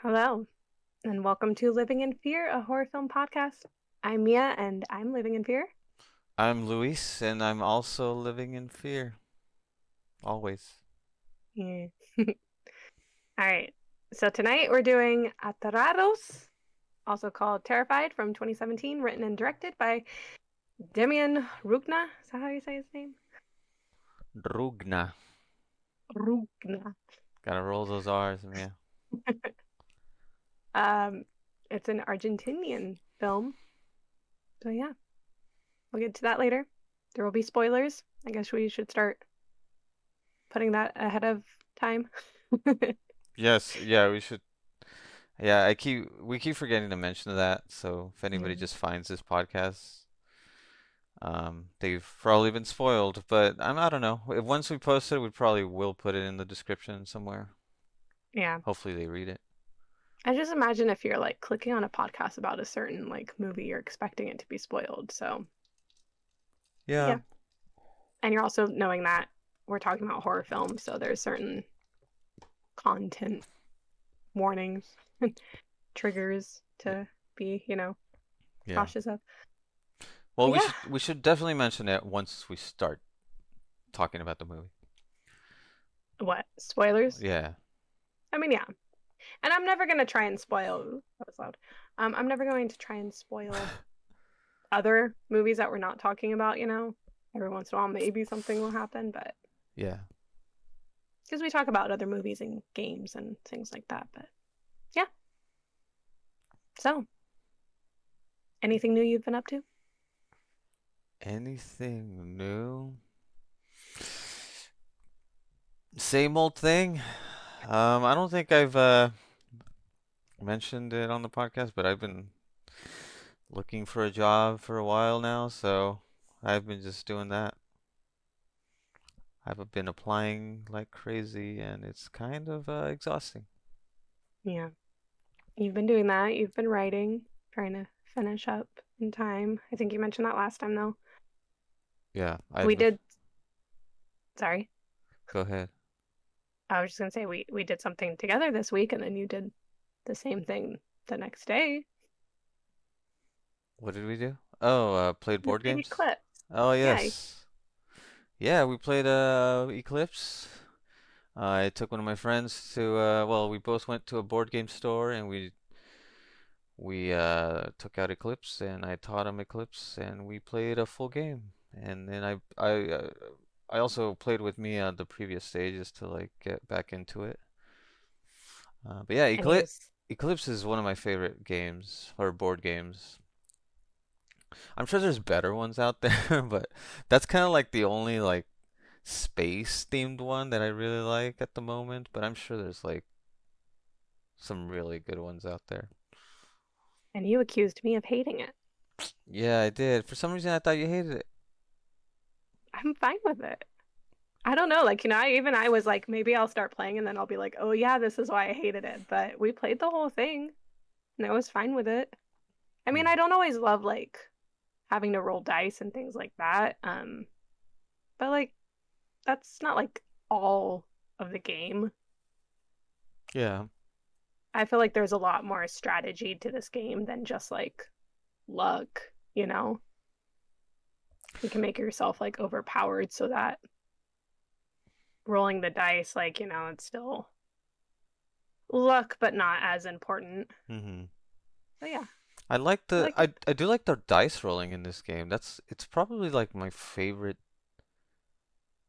Hello, and welcome to Living in Fear, a horror film podcast. I'm Mia, and I'm living in fear. I'm Luis, and I'm also living in fear. Always. Yeah. All right, so tonight we're doing Aterrados, also called Terrified, from 2017, written and directed by Demian Rugna. Is that how you say his name? Rugna. Rugna. Gotta roll those R's, man. Um, it's an Argentinian film, so yeah, we'll get to that later. There will be spoilers. I guess we should start putting that ahead of time. Yes, yeah, we should. Yeah, we keep forgetting to mention that. So if Yeah. anybody just finds this podcast, they've probably been spoiled. But I don't know. Once we post it, we probably will put it in the description somewhere. Yeah. Hopefully they read it. I just imagine if you're like clicking on a podcast about a certain like movie, you're expecting it to be spoiled. So, Yeah, yeah. And you're also knowing that we're talking about horror films, so there's certain content warnings, triggers to be, yeah. cautious of. Well, But we yeah, should definitely mention it once we start talking about the movie. what? Spoilers? Yeah. I mean, yeah. And I'm never gonna try and spoil, ooh, that was loud. I'm never going to try and spoil other movies that we're not talking about. Every once in a while, maybe something will happen, but Yeah. because we talk about other movies and games and things like that. But yeah, so anything new you've been up to? Anything new? Same old thing. I don't think I've mentioned it on the podcast, but I've been looking for a job for a while now, so I've been just doing that. I've been applying like crazy, and it's kind of exhausting. Yeah, you've been doing that. You've been writing, trying to finish up in time. I think you mentioned that last time, though. Yeah, We I've did, sorry, go ahead. I was just gonna say we did something together this week, and then you did the same thing the next day. What did we do? Oh, played The board big games? eclipse. Oh, Yeah, yes. Yeah, we played Eclipse. I took one of my friends to well, we both went to a board game store and we took out Eclipse and I taught him Eclipse and we played a full game. And then I also played with me on the previous stages to like get back into it. But yeah, and he was. Eclipse is one of my favorite games or board games. I'm sure there's better ones out there, but that's kind of like the only like space themed one that I really like at the moment. But I'm sure there's like some really good ones out there. And you accused me of hating it. Yeah, I did. For some reason, I thought you hated it. I'm fine with it. I don't know, like, I was like, maybe I'll start playing and then I'll be like, oh yeah, this is why I hated it. But we played the whole thing and I was fine with it. I mean, Hmm. I don't always love like having to roll dice and things like that. But like that's not like all of the game. Yeah. I feel like there's a lot more strategy to this game than just like luck. You can make yourself like overpowered so that rolling the dice, like, it's still luck, but not as important. Hmm. But yeah, I like I liked it. I do like the dice rolling in this game. It's probably like my favorite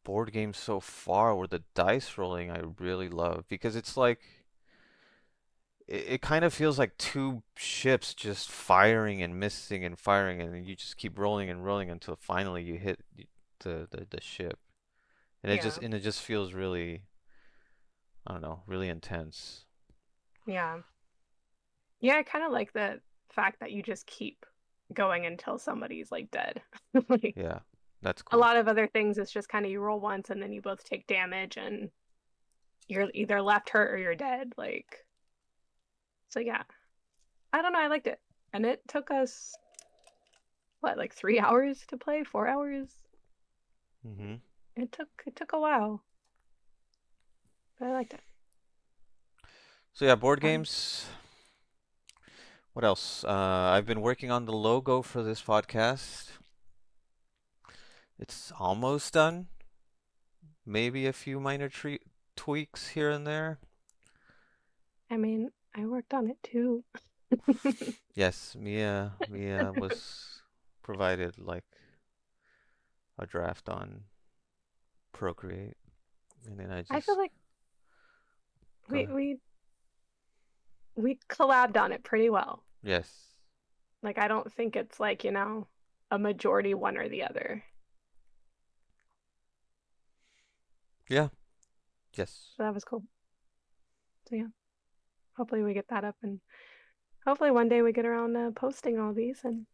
board game so far where the dice rolling I really love because it's like it kind of feels like two ships just firing and missing and firing and then you just keep rolling and rolling until finally you hit the ship. Yeah. And it just feels really, I don't know, really intense. Yeah. Yeah, I kind of like the fact that you just keep going until somebody's like dead. Like Yeah. That's a cool. lot of other things, it's just kind of you roll once and then you both take damage and you're either left hurt or you're dead. Like, so yeah, I don't know. I liked it. And it took us, what, like 3 hours to play, 4 hours? Hmm. It took a while, but I liked it. So yeah, board Um, games. What else? I've been working on the logo for this podcast. It's almost done. Maybe a few minor tweaks here and there. I mean, I worked on it too. Yes, Mia was provided like a draft on Procreate, and then I I feel just like go we ahead. we we collabed on it pretty well. Yes. Like I don't think it's like, a majority one or the other. Yeah. Yes. So that was cool. So yeah, hopefully we get that up and hopefully one day we get around to posting all these and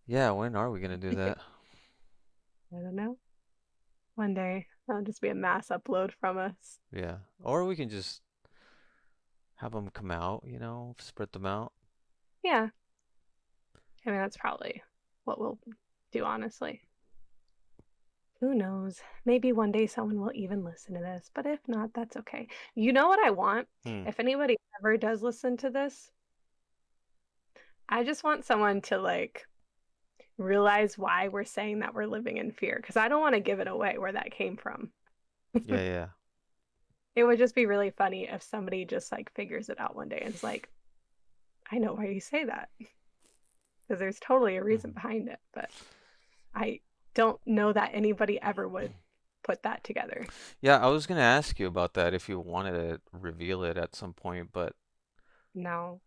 Yeah. When are we gonna do that? I don't know. One day that'll just be a mass upload from us. Yeah. Or we can just have them come out. Spread them out. Yeah, I mean that's probably what we'll do honestly. Who knows? Maybe one day someone will even listen to this, but if not, that's okay. You know what I want? Hmm. If anybody ever does listen to this, I just want someone to like realize why we're saying that we're living in fear because I don't want to give it away where that came from. Yeah. Yeah. It would just be really funny if somebody just like figures it out one day and is like, I know why you say that because there's totally a reason Mhm. behind it, but I don't know that anybody ever would put that together. Yeah. I was gonna ask you about that if you wanted to reveal it at some point, but No.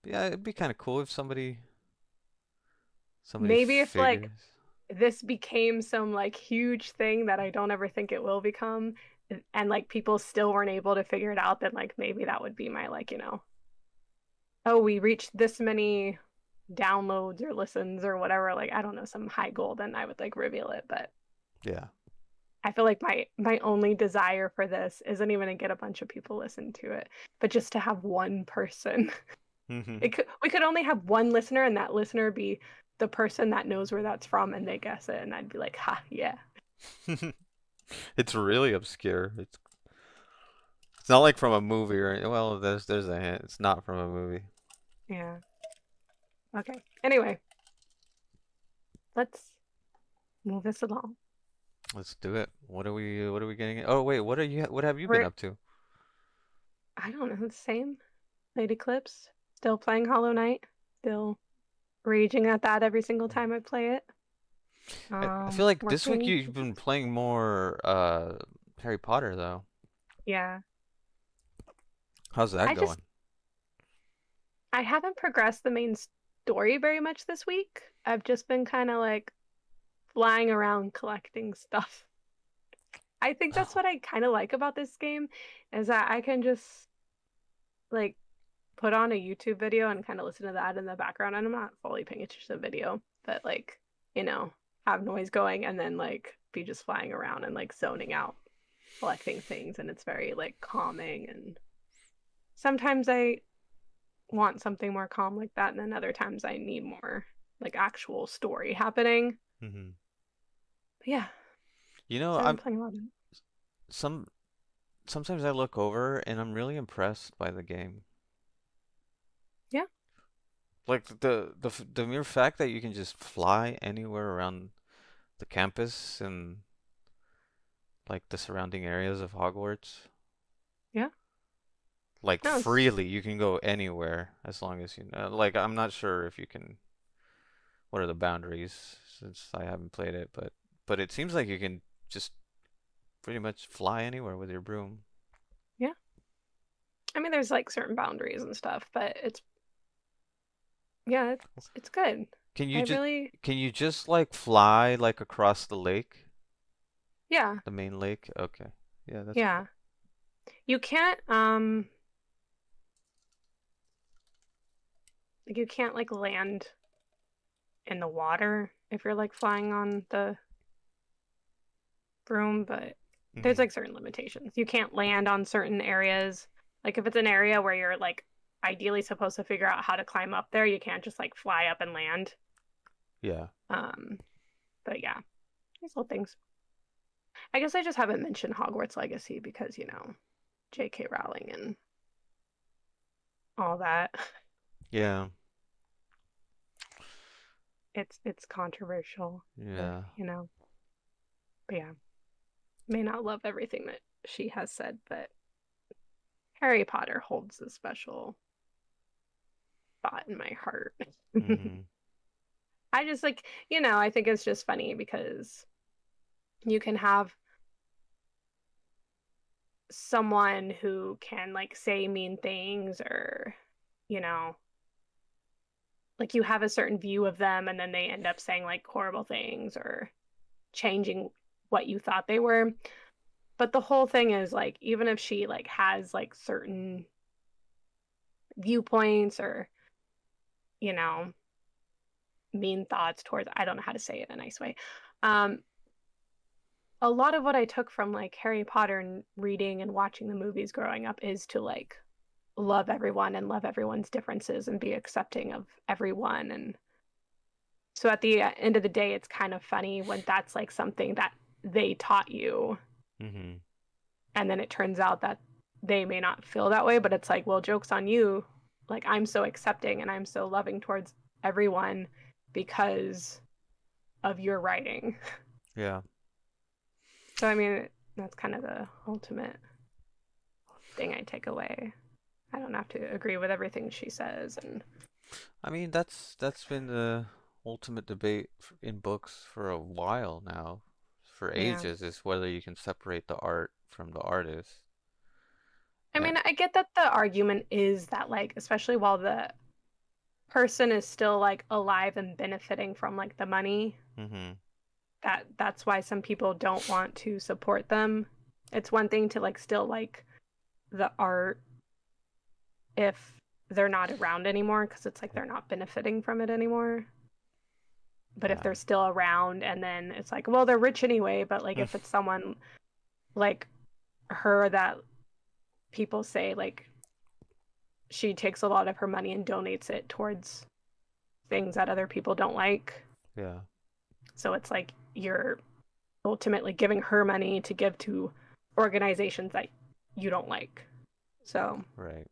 yeah, it'd be kind of cool if somebody Maybe if like figures. this became some like huge thing that I don't ever think it will become, and like people still weren't able to figure it out, then like maybe that would be my like, oh, we reached this many downloads or listens or whatever, like I don't know, some high goal, then I would like reveal it. But Yeah. I feel like my only desire for this isn't even to get a bunch of people listen to it, but just to have one person. Hmm. We could only have one listener, and that listener be the person that knows where that's from, and they guess it, and I'd be like, ha, yeah, It's really obscure. It's not like from a movie or well, there's a hint. It's not from a movie. yeah. Okay. Anyway, let's move this along. Let's do it. What are we getting? Oh wait, what have you been We're up to? I don't know the same. Lady Clips still playing Hollow Knight, still raging at that every single time I play it. I feel like this week Working. you've been playing more Harry Potter though. Yeah. How's that I just going? I haven't progressed the main story very much this week. I've just been kind of like flying around collecting stuff. I think that's what I kind of like about this game is that I can just like put on a YouTube video and kind of listen to that in the background. And I'm not fully paying attention to the video, but like, you know, have noise going and then like be just flying around and like zoning out, collecting things. And it's very like calming. And sometimes I want something more calm like that. And then other times I need more like actual story happening. Hmm. But yeah, so I've been I'm playing a lot of it. some sometimes I look over and I'm really impressed by the game. Yeah. Like the mere fact that you can just fly anywhere around the campus and like the surrounding areas of Hogwarts. Yeah. Like No, it's freely, you can go anywhere as long as you know. Like I'm not sure if you can. What are the boundaries since I haven't played it, but it seems like you can just pretty much fly anywhere with your broom. yeah. I mean, there's like certain boundaries and stuff, but yeah, it's good. Can I you just really, can you just like fly like across the lake, yeah, the main lake? Okay. Yeah, that's yeah. cool. You can't, like you can't like land in the water if you're like flying on the broom, but there's Hmm. like certain limitations. You can't land on certain areas. Like if it's an area where you're like ideally supposed to figure out how to climb up there, you can't just like fly up and land. Yeah. Um, but yeah, these little things. I guess I just haven't mentioned Hogwarts Legacy because, J.K. Rowling and all that. Yeah. It's controversial, Yeah. you know. But yeah, may not love everything that she has said, but Harry Potter holds a special spot in my heart. Mhm. I just like, I think it's just funny because you can have someone who can like say mean things or, you know, like you have a certain view of them and then they end up saying like horrible things or changing what you thought they were. But the whole thing is like even if she like has like certain viewpoints or, you know, mean thoughts towards, I don't know how to say it in a nice way. Um a lot of what I took from like Harry Potter and reading and watching the movies growing up is to like love everyone and love everyone's differences and be accepting of everyone. And so at the end of the day, it's kind of funny when that's like something that they taught you. Mhm. And then it turns out that they may not feel that way, but it's like, well, joke's on you. Like, I'm so accepting and I'm so loving towards everyone because of your writing. Yeah. So, I mean, that's kind of the ultimate thing I take away. I don't have to agree with everything she says. And I mean, that's been the ultimate debate in books for a while now, for yeah. ages, is whether you can separate the art from the artist. I And, mean, I get that the argument is that, like, especially while the person is still like alive and benefiting from like the money, mhm. that's why some people don't want to support them. It's one thing to like still like the art if they're not around anymore because it's like they're not benefiting from it anymore. But if Yeah. they're still around and then it's like, well, they're rich anyway, but like if it's someone like her that people say like she takes a lot of her money and donates it towards things that other people don't like. Yeah. So it's like you're ultimately giving her money to give to organizations that you don't like. So Right.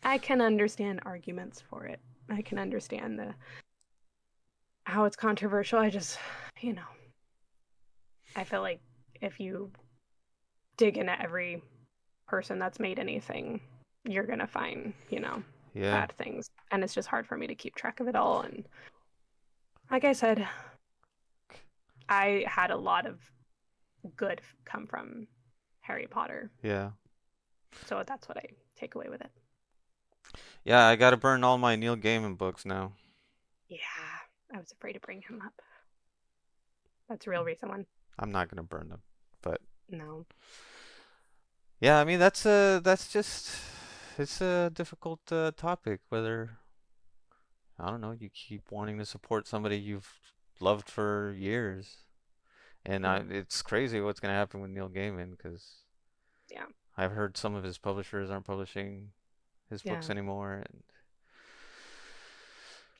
I can understand arguments for it. I can understand the how it's controversial. I just, you know, I feel like if you dig into every person that's made anything, you're gonna find, Yeah. bad things. And it's just hard for me to keep track of it all. And like I said, I had a lot of good come from Harry Potter. Yeah. So that's what I take away with it. Yeah, I gotta burn all my Neil Gaiman books now. Yeah, I was afraid to bring him up. That's a real reason one. I'm not gonna burn them. But No. yeah, I mean that's just it's a difficult topic whether I don't know, you keep wanting to support somebody you've loved for years. And Yeah. it's crazy what's going to happen with Neil Gaiman because Yeah. I've heard some of his publishers aren't publishing his books Yeah. anymore. And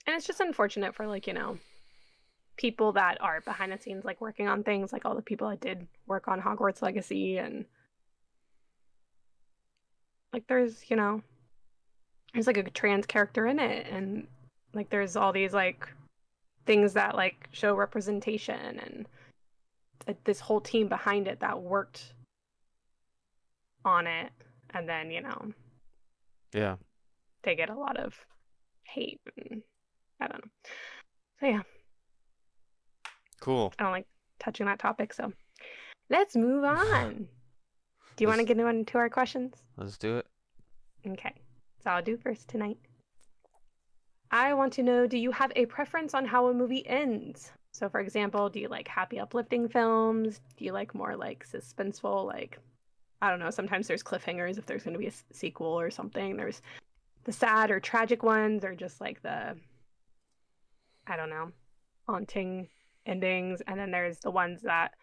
And it's just unfortunate for like, people that are behind the scenes like working on things, like all the people that did work on Hogwarts Legacy and like there's like a trans character in it and like there's all these like things that like show representation and this whole team behind it that worked on it and then, yeah, they get a lot of hate and I don't know. So yeah, cool. I don't like touching that topic, so let's move on. Do you want to let's get into our questions? let's do it. Okay, so I'll do first tonight. I want to know, do you have a preference on how a movie ends? So, for example, do you like happy, uplifting films? Do you like more like suspenseful, like, I don't know, sometimes there's cliffhangers if there's going to be a sequel or something. There's the sad or tragic ones, or just like the, I don't know, haunting endings. And then there's the ones that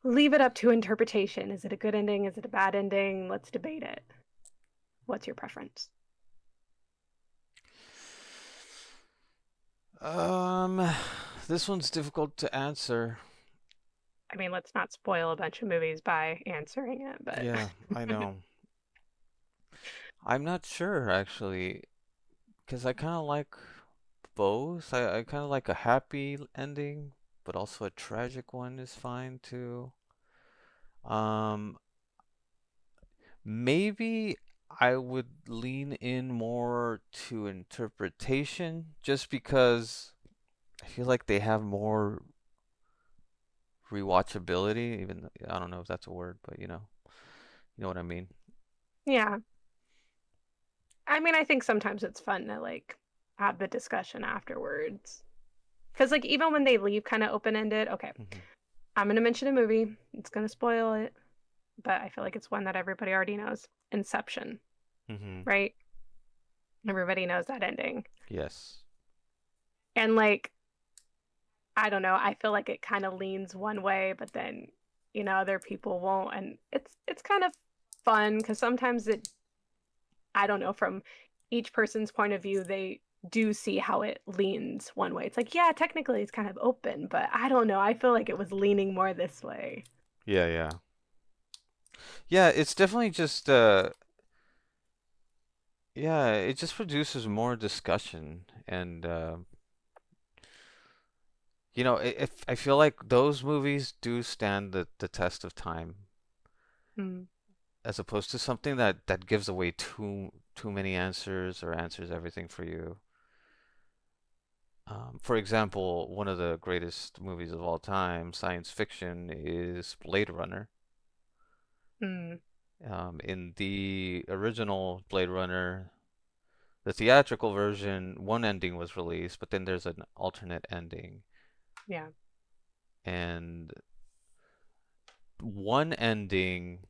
leave it up to interpretation. Is it a good ending? Is it a bad ending? Let's debate it. What's your preference? Um, this one's difficult to answer. I mean, let's not spoil a bunch of movies by answering it, but Yeah, I know. I'm not sure actually, because I kind of like both. I kind of like a happy ending, but also a tragic one is fine too. Um, Maybe I would lean in more to interpretation just because I feel like they have more rewatchability, even I don't know if that's a word, but you know what I mean. Yeah. I mean, I think sometimes it's fun to like have the discussion afterwards. Because like even when they leave kind of open-ended, okay, Hmm. I'm gonna mention a movie. It's gonna spoil it, but I feel like it's one that everybody already knows. Inception, Hmm. right? Everybody knows that ending. Yes. And like, I don't know, I feel like it kind of leans one way, but then, other people won't. And it's kind of fun because sometimes I don't know, from each person's point of view, they do see how it leans one way. It's like, yeah, technically it's kind of open, but I don't know. I feel like it was leaning more this way. Yeah, yeah. Yeah, it's definitely just yeah, it just produces more discussion and if I feel like those movies do stand the test of time Mm, as opposed to something that gives away too many answers or answers everything for you. For example, one of the greatest movies of all time, science fiction, is Blade Runner. mm, In the original Blade Runner, the theatrical version, one ending was released, but then there's an alternate ending. yeah. And one ending,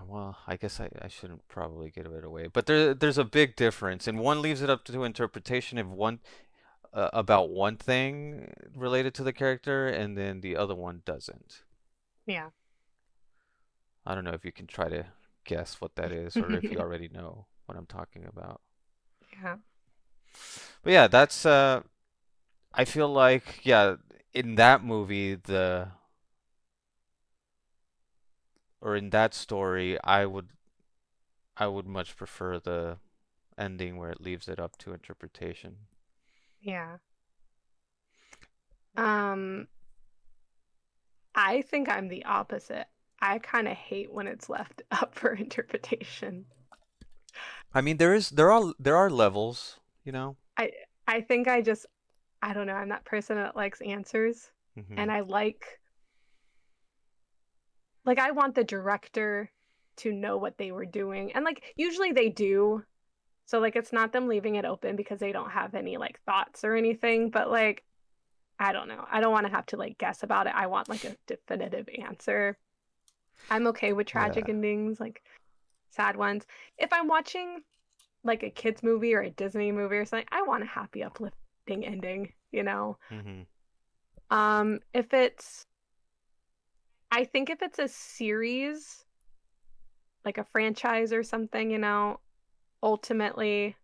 well, I guess I shouldn't probably give it away, but there's a big difference, and one leaves it up to interpretation if one about one thing related to the character, and then the other one doesn't. Yeah. I don't know if you can try to guess what that is, or if you already know what I'm talking about. Yeah. But yeah, that's I feel like yeah, in that movie the or in that story, I would much prefer the ending where it leaves it up to interpretation. Yeah. Um, I think I'm the opposite. I kind of hate when it's left up for interpretation. I mean, there are levels, you know. I I think I don't know, I'm that person that likes answers and Mhm. I like I want the director to know what they were doing. And like usually they do. So like it's not them leaving it open because they don't have any like thoughts or anything, but like I don't know. I don't want to have to like guess about it. I want like a definitive answer. I'm okay with Yeah. tragic endings, like sad ones. If I'm watching like a kids movie or a Disney movie or something, I want a happy uplifting ending. Mhm. If it's I think if it's a series, like a franchise or something, ultimately,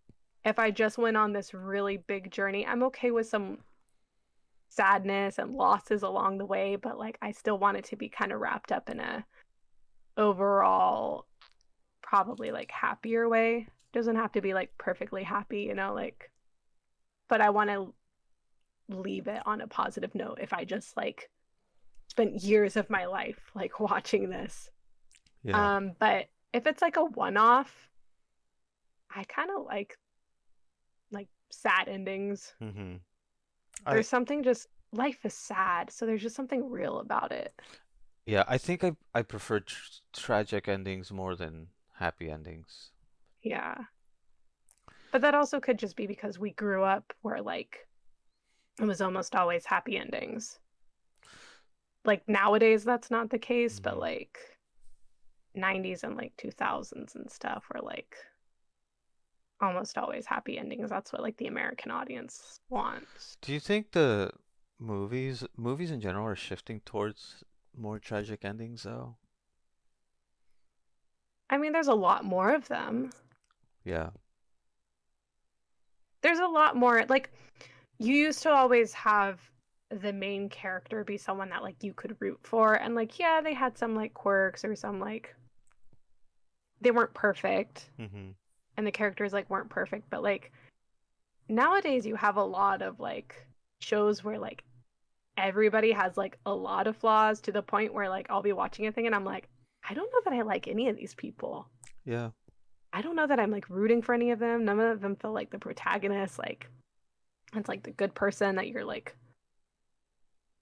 if I just went on this really big journey, I'm okay with some sadness and losses along the way, but like I still want it to be kind of wrapped up in a overall probably like happier way. Doesn't have to be like perfectly happy, like but I want to leave it on a positive note if I just like spent years of my life like watching this. Yeah. But if it's like a one-off, I kind of like sad endings. Mhm. I There's something just life is sad, so there's just something real about it. Yeah, I think I prefer tragic endings more than happy endings. Yeah. But that also could just be because we grew up where like it was almost always happy endings. Like nowadays that's not the case, but Mhm. like 90s and like 2000s and stuff were like almost always happy endings. That's what like the American audience wants. Do you think the movies in general are shifting towards more tragic endings though? I mean, there's a lot more of them. Yeah. There's a lot more like you used to always have the main character be someone that like you could root for and like yeah, they had some like quirks or some like they weren't perfect, Mhm. and the characters like weren't perfect, but like nowadays you have a lot of like shows where like everybody has like a lot of flaws to the point where like I'll be watching a thing and I'm like, I don't know that I like any of these people. Yeah. I don't know that I'm like rooting for any of them. None of them feel like the protagonist. Like it's like the good person that you're like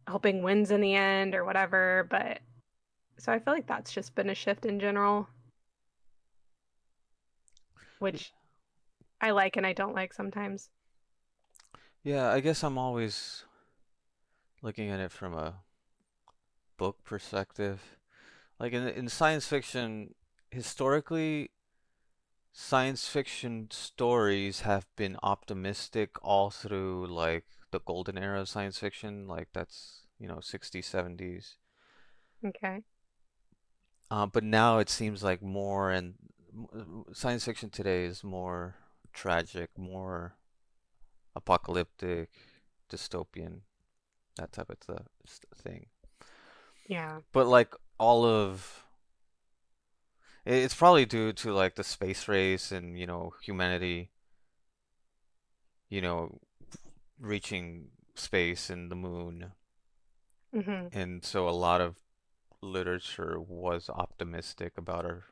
hoping wins in the end or whatever. But so I feel like that's just been a shift in general, Y- which I like and I don't like sometimes. Yeah, I guess I'm always looking at it from a book perspective. Like in science fiction, historically, science fiction stories have been optimistic all through like the golden era of science fiction, like that's, 60s, 70s. Okay. But now it seems like more and science fiction today is more tragic, more apocalyptic, dystopian, that type of thing. Yeah. But like all of it's probably due to like the space race and, humanity, you know, reaching space and the moon. Hmm. And so a lot of literature was optimistic about our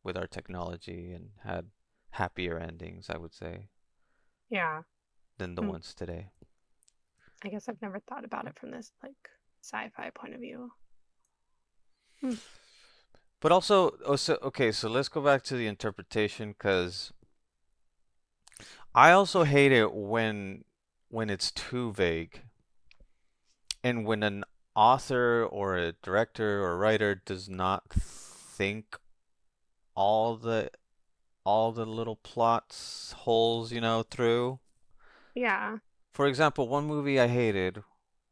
with our technology and had happier endings, I would say, Yeah. than the Hmm. ones today. I guess I've never thought about it from this like sci-fi point of view. Hmm. But also, okay, so let's go back to the interpretation because I also hate it when it's too vague and when an author or a director or writer does not think all the all the little plots holes, through. Yeah. For example, one movie I hated,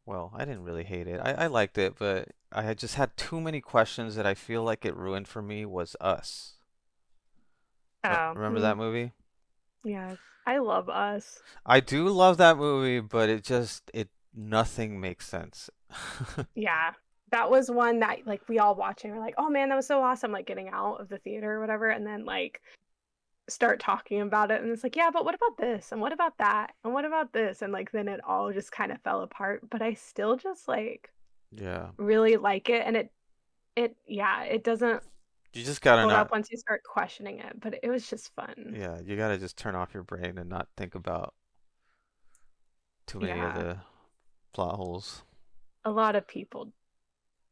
well, I didn't really hate it. I liked it, but I had just had too many questions that I feel like it ruined for me was Us. Oh. Remember Hmm. that movie? Yes. I love Us. I do love that movie, but it nothing makes sense. Yeah. That was one that like we all watching were like, oh man, that was so awesome, like getting out of the theater or whatever, and then like start talking about it and it's like, yeah, but what about this? And what about that? And what about this? And like then it all just kind of fell apart. But I still just like Yeah. really like it. And yeah, it doesn't You just gotta hold up not, once you start questioning it, but it was just fun. yeah, you gotta just turn off your brain and not think about too many of Yeah. the plot holes. A lot of people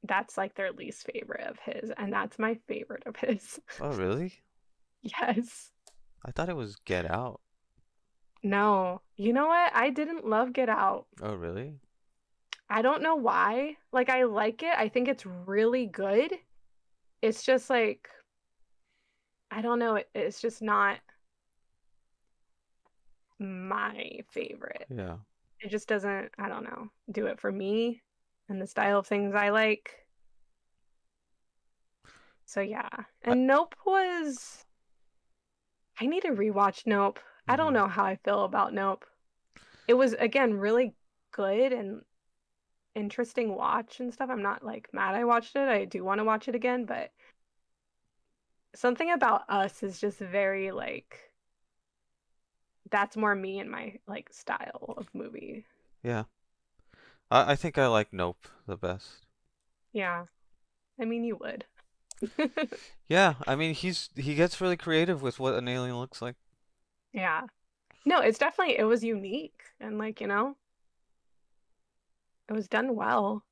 that's like their least favorite of his, and that's my favorite of his. Oh, really? Yes. I thought it was Get Out. No. You know what? I didn't love Get Out. Oh, really? I don't know why. Like I like it. I think it's really good. It's just like I don't know. It's just not my favorite. Yeah. It just doesn't, I don't know, do it for me and the style of things I like. So yeah. I, And Nope was, I need to rewatch Nope. I don't mhm. know how I feel about Nope. It was, again, really good and interesting watch and stuff. I'm not like mad I watched it. I do want to watch it again, but something about Us is just very like, that's more me and my like style of movie. Yeah. I think I like Nope the best. Yeah. I mean, you would. Yeah, I mean he gets really creative with what an alien looks like. Yeah. No, it's definitely it was unique and like, it was done well.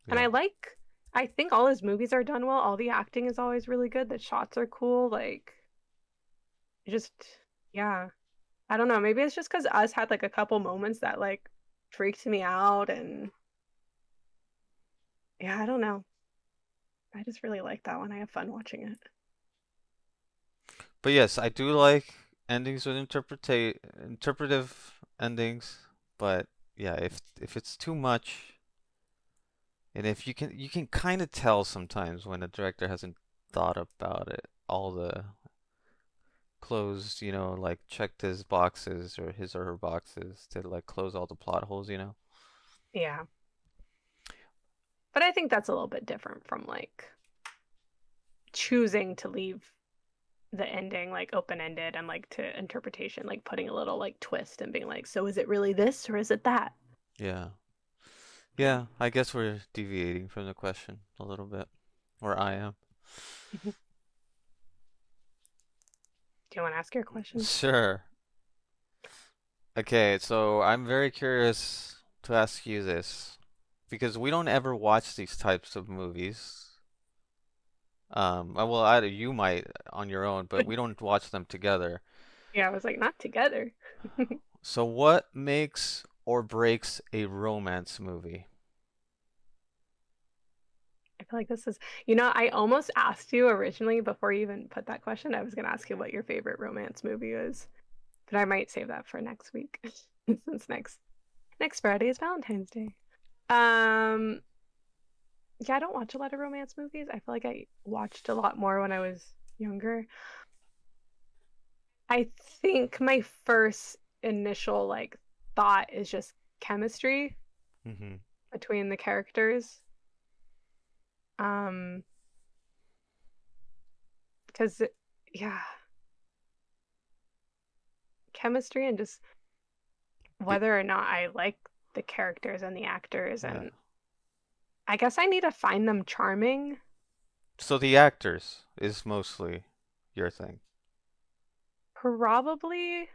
And Yeah. I think all his movies are done well. All the acting is always really good. The shots are cool. Like just yeah. I don't know. Maybe it's just because Us had like a couple moments that like freaked me out and yeah, I don't know. I just really like that one. I have fun watching it. But yes, I do like endings with interpretive endings, but yeah, if it's too much and if you can kind of tell sometimes when a director hasn't thought about it, all the closed, like checked his boxes or his or her boxes to like close all the plot holes. Yeah. But I think that's a little bit different from like choosing to leave the ending like open-ended and like to interpretation, like putting a little like twist and being like, so is it really this or is it that? Yeah. Yeah. Yeah, I guess we're deviating from the question a little bit. Or I am. Do you want to ask your question? Sure. Okay, so I'm very curious to ask you this because we don't ever watch these types of movies. Well, either you might on your own, but we don't watch them together. Yeah, I was like, not together. So what makes or breaks a romance movie? I feel like this is, I almost asked you originally before you even put that question. I was going to ask you what your favorite romance movie is, but I might save that for next week since next Friday is Valentine's Day. Um, yeah, I don't watch a lot of romance movies. I feel like I watched a lot more when I was younger. I think my first initial like thought is just chemistry Mm-hmm. between the characters. Um, because yeah, chemistry and just Be whether or not I like the characters and the actors, yeah. and I guess I need to find them charming. So the actors is mostly your thing. Probably,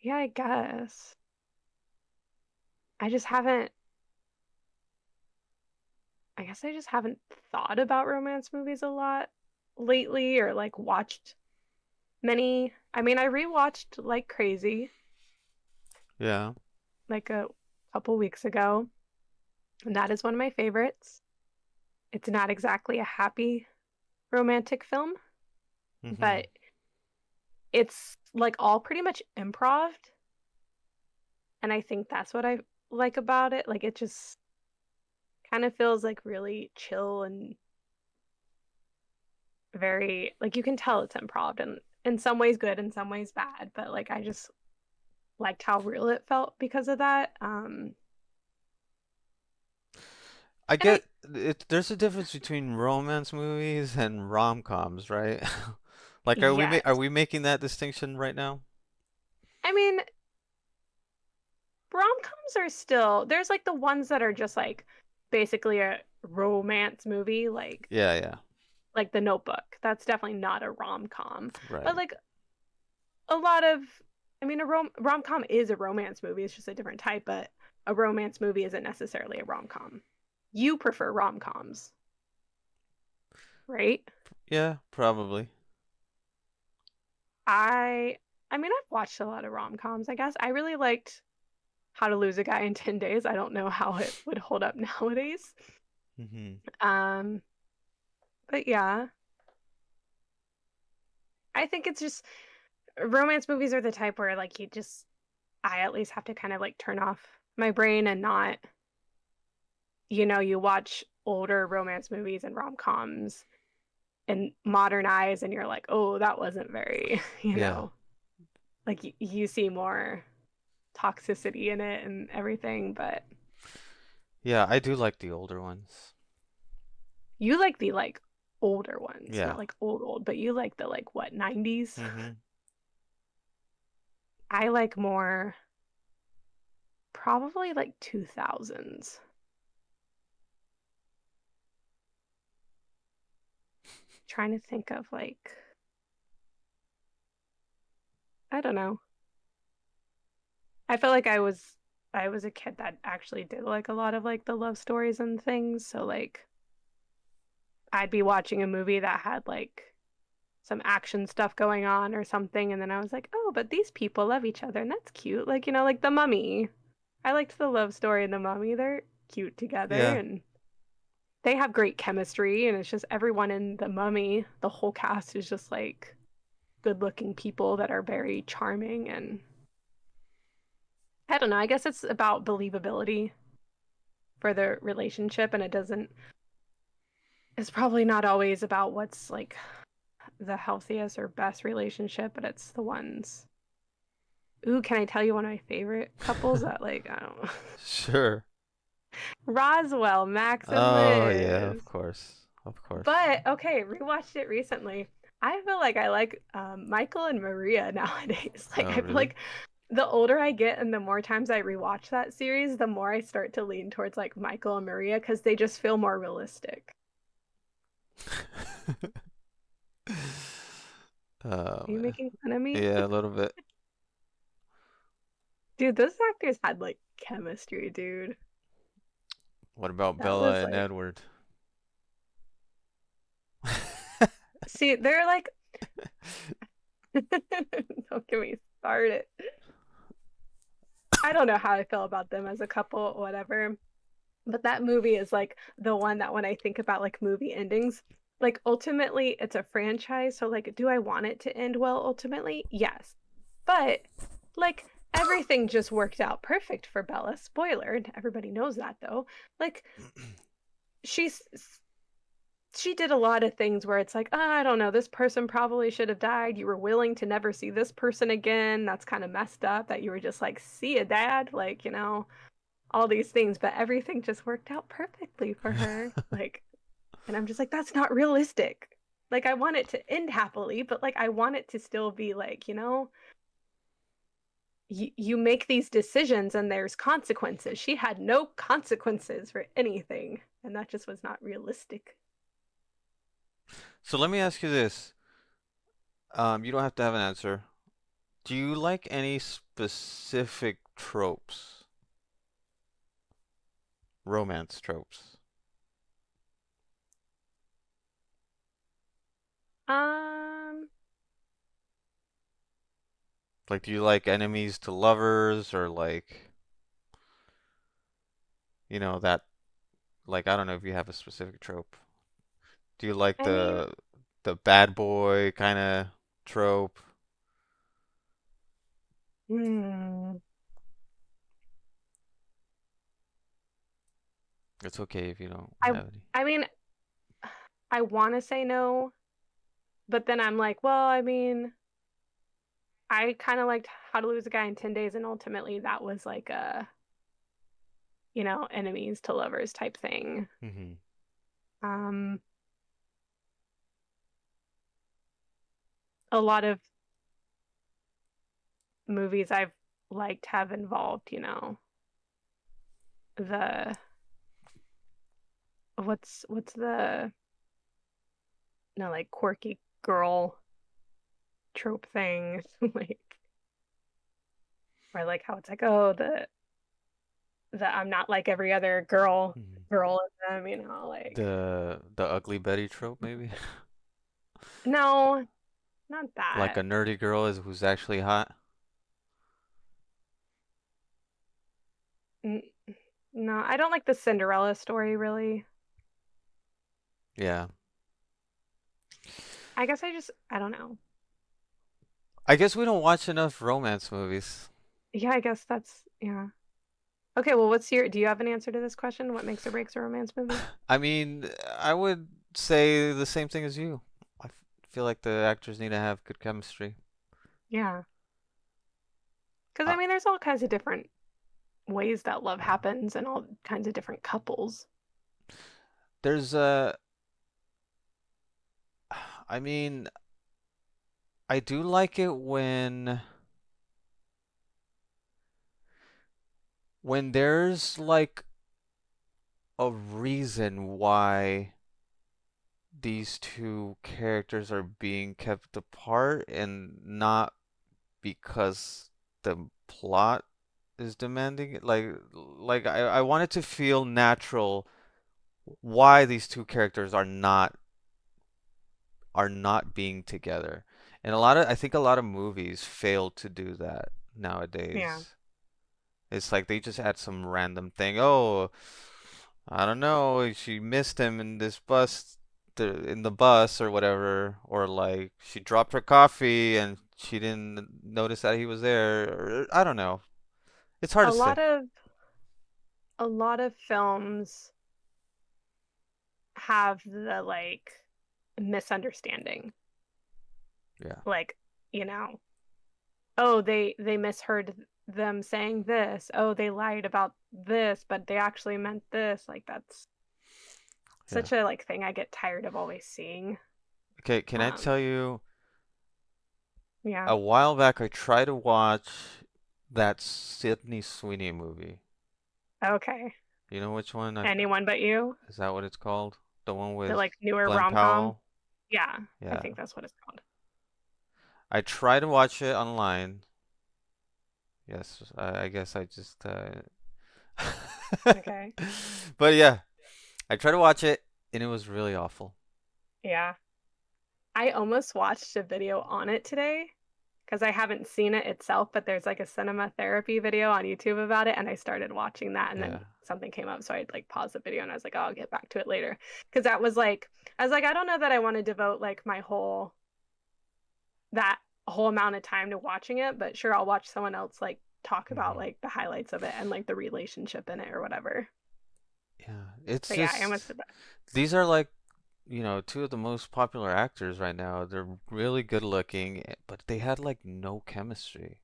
yeah, I guess. I just haven't, I guess I just haven't thought about romance movies a lot lately or like watched many. I mean, I rewatched like crazy Yeah. like a couple weeks ago, and that is one of my favorites. It's not exactly a happy romantic film, Mm-hmm. but it's like all pretty much improv, and I think that's what I like about it. Like it just kind of feels like really chill and very like you can tell it's improv and in some ways good, in some ways bad, but like I just liked how real it felt because of that. I And I get it. There's a difference between romance movies and rom-coms, right? Like, are yes, we making that distinction right now? I mean rom-coms are still there's like the ones that are just like basically a romance movie Yeah, yeah. like The Notebook. That's definitely not a rom-com. But Right. like a lot of I mean a rom-com is a romance movie. It's just a different type, but a romance movie isn't necessarily a rom-com. You prefer rom-coms, right? Yeah, probably. I I mean I've watched a lot of rom-coms, I guess. I really liked How to Lose a Guy in 10 Days. I don't know how it would hold up nowadays. Mm-hmm. Um but yeah, I think it's just romance movies are the type where like you just I at least have to kind of like turn off my brain and not, you watch older romance movies and rom-coms and modern eyes and you're like, "Oh, that wasn't very, Yeah. like you see more toxicity in it and everything, but Yeah, I do like the older ones. you like the like older ones, Yeah. not like old, but you like the like what, 90s? Mm-hmm. I like more probably like 2000s. Trying to think of like I don't know. I felt like I was a kid that actually did like a lot of like the love stories and things. So like I'd be watching a movie that had like some action stuff going on or something, and then I was like, oh, but these people love each other and that's cute. Like, like The Mummy. I liked the love story in The Mummy. They're cute together Yeah. and they have great chemistry, and it's just everyone in The Mummy, the whole cast is just like good looking people that are very charming and I don't know. I guess it's about believability for the relationship, and it's probably not always about what's like the healthiest or best relationship, but it's the ones. Ooh, can I tell you one of my favorite couples that like I don't know. Sure. Roswell, Max and Oh, yeah, Liz. of course. Of course. But okay, rewatched it recently. I feel like I like Michael and Maria nowadays. Like Oh, I feel really? like the older I get and the more times I rewatch that series, the more I start to lean towards like Michael and Maria because they just feel more realistic. Oh Are you man. making fun of me? Yeah, a little bit. Dude, those actors had like chemistry, dude. What about That Bella was and like, Edward? see, they're like, don't get me started. I don't know how I feel about them as a couple, whatever. But that movie is like the one that when I think about like movie endings, like ultimately it's a franchise. So like, do I want it to end well ultimately? Yes. But like everything just worked out perfect for Bella. Spoiler, and everybody knows that though. Like she's she did a lot of things where it's like, oh, I don't know, this person probably should have died. You were willing to never see this person again. That's kind of messed up that you were just like, see ya, dad. Like, all these things, but everything just worked out perfectly for her. Like, and I'm just like, that's not realistic. Like, I want it to end happily, but like, I want it to still be like, you make these decisions and there's consequences. She had no consequences for anything, and that just was not realistic. So let me ask you this. You don't have to have an answer. Do you like any specific tropes? Romance tropes? Um, Like, do you like enemies to lovers or like, that, like, I don't know if you have a specific trope. Do you like I mean, the bad boy kind of trope? hmm, It's okay if you don't I, have any. I mean, I want to say no, but then I'm like, well, I mean, I kind of liked How to Lose a Guy in 10 Days, and ultimately that was like a, enemies to lovers type thing. Hmm. Um, a lot of movies I've liked have involved, the what's the no like quirky girl trope thing, like or like how it's like, oh, the I'm not like every other Hmm. girl in them, like The ugly Betty trope, maybe? no, not Like that. a nerdy girl is who's actually hot? N- no, I don't like the Cinderella story really. Yeah. I guess I don't know. I guess we don't watch enough romance movies. Yeah, I guess that's yeah. Okay, well, do you have an answer to this question? What makes or breaks a romance movie? I mean, I would say the same thing as you. Feel like the actors need to have good chemistry. Yeah. Because I Uh, mean, there's all kinds of different ways that love happens and all kinds of different couples. there's I mean, I do like it when there's like a reason why these two characters are being kept apart and not because the plot is demanding it. Like I want it to feel natural why these two characters are not being together. And I think a lot of movies fail to do that Yeah. nowadays. It's like they just add some random thing. Oh, I don't know, she missed him in this bus, in the bus or whatever, or like she dropped her coffee and she didn't notice that he was there, or I don't know. It's hard A to say. lot of a lot of films have the like misunderstanding. Yeah. Like, you know, oh, they misheard them saying this. Oh, they lied about this, but they actually meant this. Like that's Yeah. such a like thing I get tired of always seeing. Okay, can I Um, tell you, yeah. a while back I tried to watch that Sydney Sweeney movie. Okay. You know which one? Anyone but you? Is that what it's called? The one The with like newer Glenn rom-com? Powell? Yeah, I Yeah. think that's what it's called. I tried to watch it online. Yes, I guess I just Okay. But yeah, I tried to watch it and it was really awful. Yeah. I almost watched a video on it today because I haven't seen it itself, but there's like a cinema therapy video on YouTube about it, and I started watching that, and then Yeah. something came up, so I'd like pause the video, and I was like, oh, I'll get back to it later, because that was like, I was like, I don't know that I want to devote like my whole that whole amount of time to watching it, but sure, I'll watch someone else like talk about Hmm. like the highlights of it and like the relationship in it or whatever. Yeah. It's But yeah, I just must have. these are like, two of the most popular actors right now. They're really good looking, but they had like no chemistry.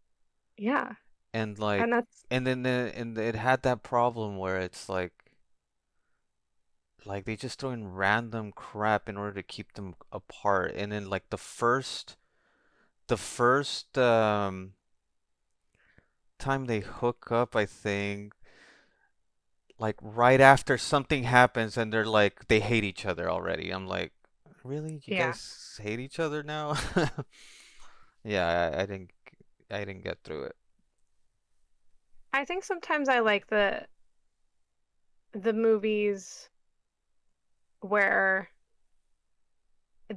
Yeah, And and like that's and it had that problem where it's like they just throw in random crap in order to keep them apart. And then like the first time they hook up, I think, like right after something happens and they're like they hate each other already. I'm like, really? You yeah. guys hate each other now? Yeah, I didn't get through it. I think sometimes I like the movies where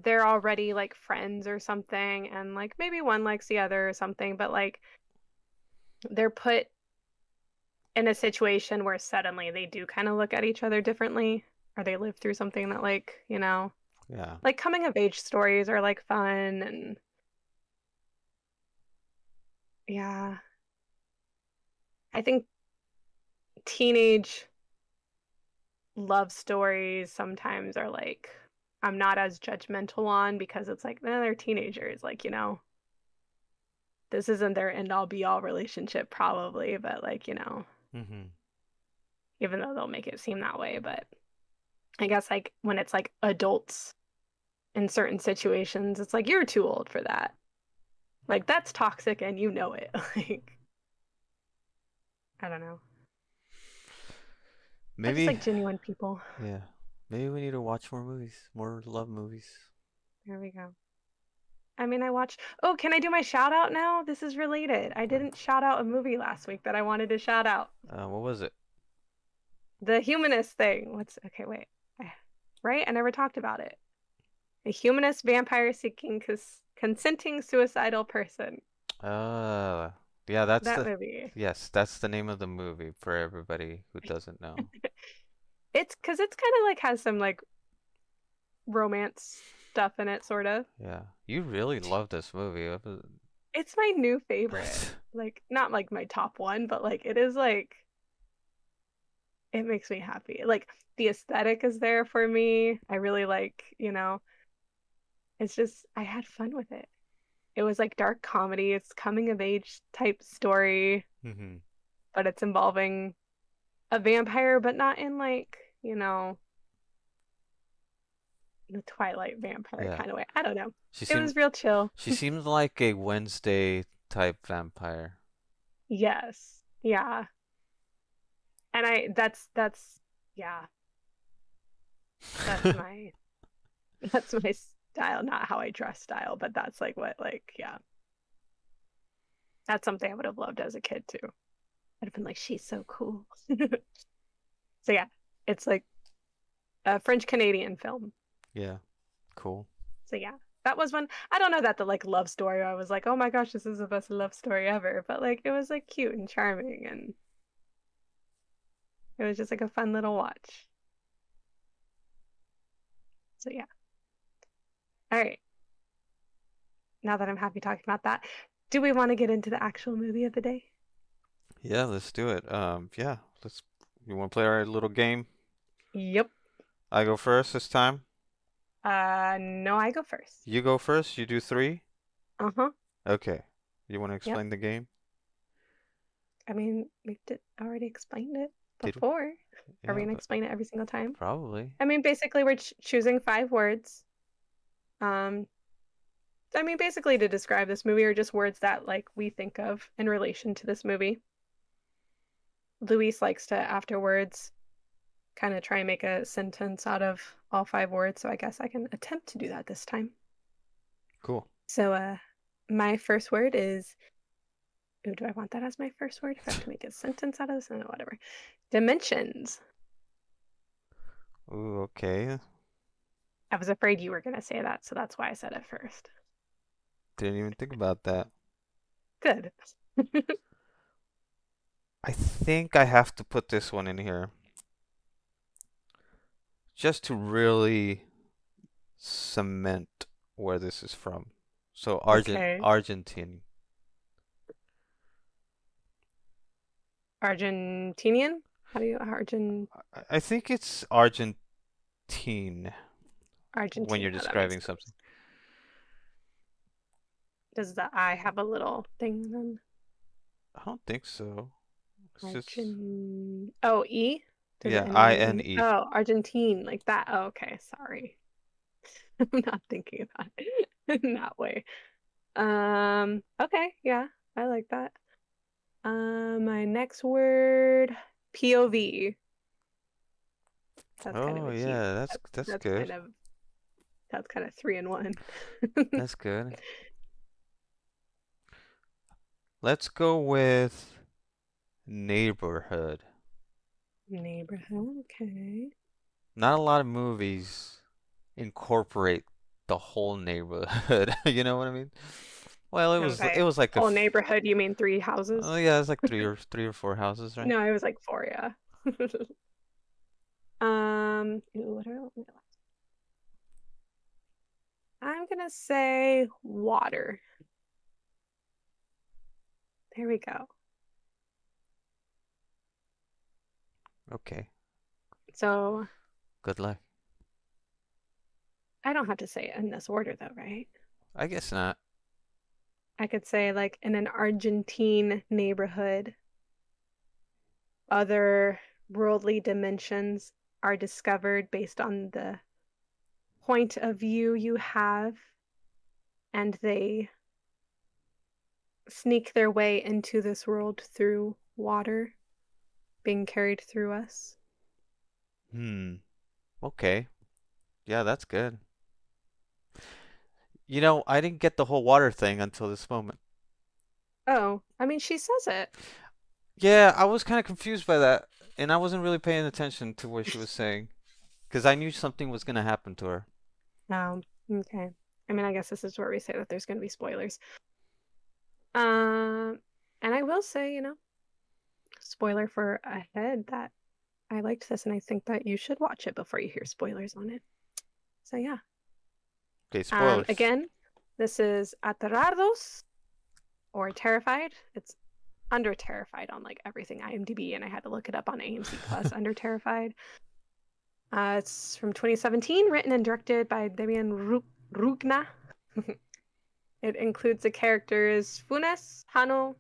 they're already like friends or something and like maybe one likes the other or something, but like they're put in a situation where suddenly they do kind of look at each other differently or they live through something that Yeah. like coming of age stories are like fun and yeah, I think teenage love stories sometimes are like I'm not as judgmental on because it's like, they're teenagers, like, this isn't their end all be all relationship probably, but like, Hmm. even though they'll make it seem that way, but I guess like when it's like adults in certain situations, it's like you're too old for that. Like that's toxic and you know it. Like I don't know. I just Maybe, like genuine people. yeah. Maybe we need to watch more movies, more love movies. There we go. I mean, I watched. Oh, can I do my shout out now? This is related. I didn't shout out a movie last week that I wanted to shout out. What was it? The humanist thing. What's okay? Wait, right? I never talked about it. A humanist vampire seeking consenting suicidal person. Uh, yeah, That movie. yes, that's the name of the movie for everybody who doesn't know. It's because it's kind of like has some like romance stuff in it, sort of. Yeah, you really love this movie. It's my new favorite. Like, not like my top one, but like it is like it makes me happy. Like the aesthetic is there for me. I really like, it's just I had fun with it. It was like dark comedy. It's coming of age type story, Hmm. but it's involving a vampire, but not in like, the Twilight vampire Yeah, kind of way. I don't know. she It seemed was real chill. she seems like a Wednesday type vampire. Yes. Yeah. And that's yeah, that's my that's my style, not how I dress style, but that's like what like yeah. That's something I would have loved as a kid too. I'd have been like, she's so cool. So yeah, it's like a French Canadian film. Yeah, cool. So yeah, that was one. I don't know that the like love story. I was like, oh my gosh, this is the best love story ever. But like, it was like cute and charming, and it was just like a fun little watch. So yeah. All right. Now that I'm happy talking about that, do we want to get into the actual movie of the day? Yeah, let's do it. Yeah, let's. You want to play our little game? Yep. I go first this time. No, I go first. You go first. You do three. Uh-huh. Okay. You want to Yep. explain the game? I mean, we did already explained it Did we? before. Are we Yeah, gonna but explain it every single time? probably. I mean, basically, we're choosing 5 words, Um, I mean, basically to describe this movie are just words that like we think of in relation to this movie. Luis likes to afterwards kind of try and make a sentence out of all five words, so I guess I can attempt to do that this time. Cool. So, my first word is, ooh, do I want that as my first word? If I have to make a sentence out of this, whatever. Dimensions. Ooh, okay. I was afraid you were gonna say that, so that's why I said it first. Didn't even think about that. Good. I think I have to put this one in here just to really cement where this is from. So Okay. Argentine. Argentinian? How do you I think it's Argentine when Argentina? you're That makes describing something. sense. Does the I have a little thing then? I don't think so. It's just Oh, E? Does it yeah, end in an E? INE. Oh, Argentine, like that. Oh, okay, sorry. I'm not thinking about it in that way. Okay, yeah, I like that. My next word, POV. That's kind of Oh a cute. yeah, That's that's that's good. kind of that's kind of three in one. That's good. Let's go with neighborhood. Neighborhood, okay. Not a lot of movies incorporate the whole neighborhood. You know what I mean? Well, And it by was like whole neighborhood, you mean three houses? oh yeah, it's like three or four houses, right? No, it was like four, yeah. Ooh, what are I'm gonna say water. There we go. Okay. So Good luck. I don't have to say it in this order though, right? I guess not. I could say like in an Argentine neighborhood, other worldly dimensions are discovered based on the point of view you have, and they sneak their way into this world through water being carried through us. Hmm. Okay. Yeah, that's good. You know, I didn't get the whole water thing until this moment. Oh, I mean, she says it. Yeah, I was kind of confused by that, and I wasn't really paying attention to what she was saying because I knew something was gonna happen to her. Okay. I mean, I guess this is where we say that there's going to be spoilers. Um, and I will say, spoiler for ahead that I liked this and I think that you should watch it before you hear spoilers on it. So yeah. Okay, spoilers. Again, this is Aterrados or Terrified. It's under Terrified on like everything IMDb, and I had to look it up on AMC Plus under Terrified. It's from 2017, written and directed by Demian Rugna. It includes the characters Funes, Hano,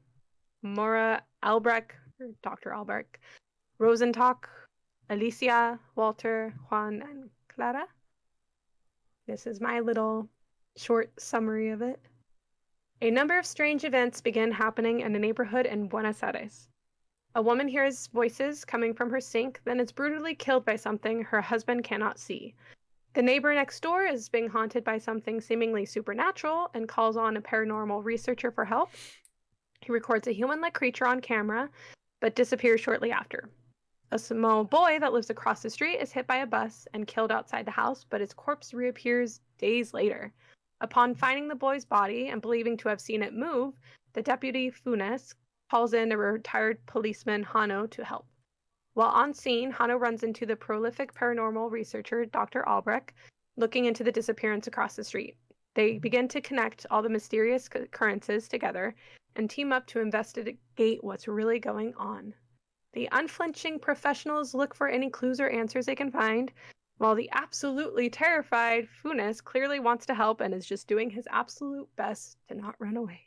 Mora Albrecht, or Dr. Albrecht, Rosentalk, Alicia, Walter, Juan, and Clara. This is my little short summary of it. A number of strange events begin happening in a neighborhood in Buenos Aires. A woman hears voices coming from her sink, then is brutally killed by something her husband cannot see. The neighbor next door is being haunted by something seemingly supernatural and calls on a paranormal researcher for help. He records a human like creature on camera, but disappears shortly after. A small boy that lives across the street is hit by a bus and killed outside the house, but his corpse reappears days later. Upon finding the boy's body and believing to have seen it move, the deputy Funes calls in a retired policeman Hano to help. While on scene, Hano runs into the prolific paranormal researcher Dr. Albrecht, looking into the disappearance across the street. They begin to connect all the mysterious occurrences together and team up to investigate what's really going on. The unflinching professionals look for any clues or answers they can find, while the absolutely terrified Funes clearly wants to help and is just doing his absolute best to not run away.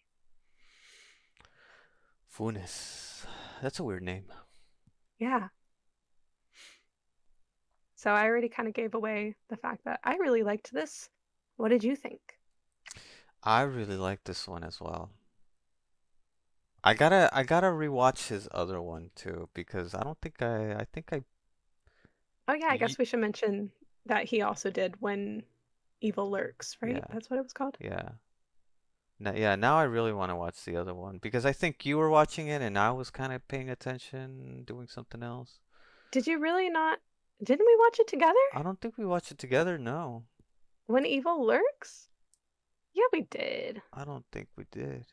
Funes. That's a weird name. Yeah. So I already kind of gave away the fact that I really liked this. What did you think? I really like this one as well. I gotta rewatch his other one too because I don't think I think I Oh yeah, I y guess we should mention that he also did When Evil Lurks, right? yeah, That's what it was called. yeah. Yeah, now I really want to watch the other one because I think you were watching it and I was kind of paying attention, doing something else. Did you really not? Didn't we watch it together? I don't think we watched it together, no. When Evil Lurks? Yeah, we did. I don't think we did.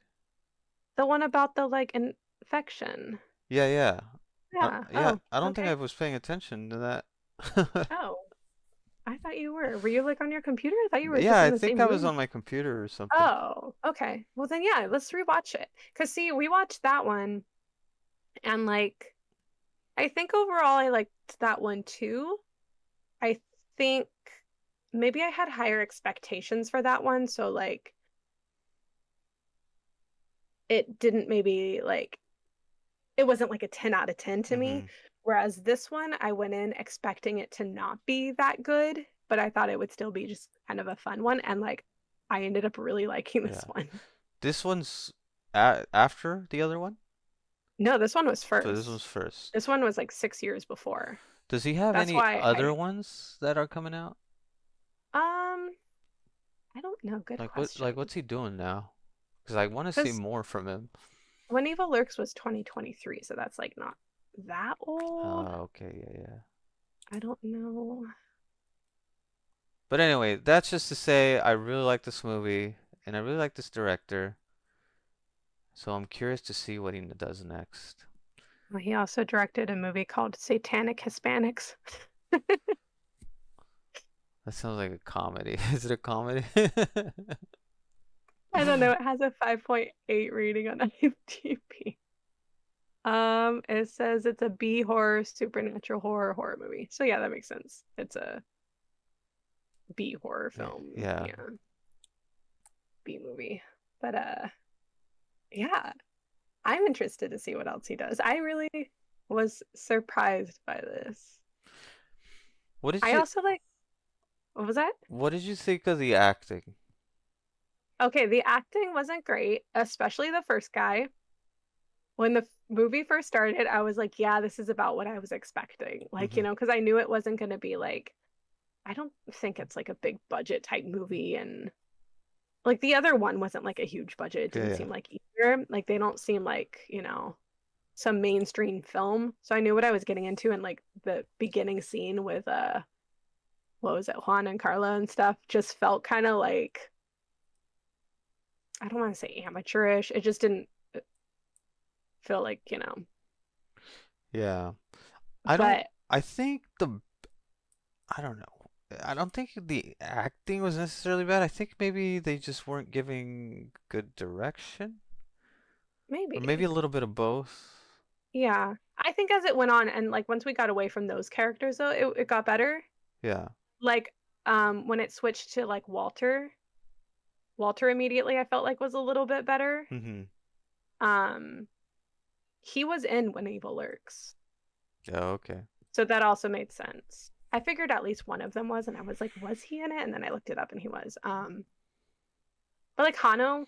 The one about the like infection. Yeah, yeah. Yeah. Yeah, Oh, I don't think I okay. was paying attention to that. Oh, I thought you were. Were you like on your computer? I thought you were Yeah, just I in the think same I was room. on my computer or something. Oh, okay. Well then yeah, let's rewatch it. 'Cause see, we watched that one and like I think overall I liked that one too. I think maybe I had higher expectations for that one, so like it didn't maybe like it wasn't like a 10 out of 10 to me. Hmm. Whereas this one, I went in expecting it to not be that good, but I thought it would still be just kind of a fun one. And like, I ended up really liking this Yeah. one. This one's a after the other one? No, this one was So this one's first. first. This one was like 6 years before. Does he have That's any why other ones that are coming out? um, I don't know. Good Like question. what's he doing now? Because I want to see Because more from him. When Evil Lurks was 2023, so that's like not that old. Oh, okay, yeah, yeah. I don't know. But anyway, that's just to say I really like this movie and I really like this director. So I'm curious to see what he does next. Well, he also directed a movie called Satanic Hispanics. That sounds like a comedy. Is it a comedy? I don't know. It has a 5.8 rating on IMDb. It says it's a B horror, supernatural horror movie. So yeah, that makes sense. It's a B horror film. Yeah. Yeah, B movie. But yeah, I'm interested to see what else he does. I really was surprised by this. What did I you also like, what was that? what did you think of the acting? Okay, the acting wasn't great, especially the first guy. When the movie first started, I was like, yeah, this is about what I was expecting. Like, Hmm. because I knew it wasn't going to be like, I don't think it's like a big budget type movie. And like the other one wasn't like a huge budget. It Yeah, didn't yeah. seem like either. Like they don't seem like, some mainstream film. So I knew what I was getting into. And like the beginning scene with, what was it, Juan and Carla and stuff just felt kind of like, I don't want to say amateurish. It just didn't feel like, Yeah. I don't but I think the I don't know. I don't think the acting was necessarily bad. I think maybe they just weren't giving good direction, or maybe maybe. a little bit of both. Yeah. I think as it went on and like once we got away from those characters though, it got better. Yeah. Like when it switched to like Walter immediately I felt like was a little bit better. Hmm. Um he was in When Evil Lurks. Yeah, okay. So that also made sense. I figured at least one of them was and I was like, was he in it? And then I looked it up and he was. But like Hano,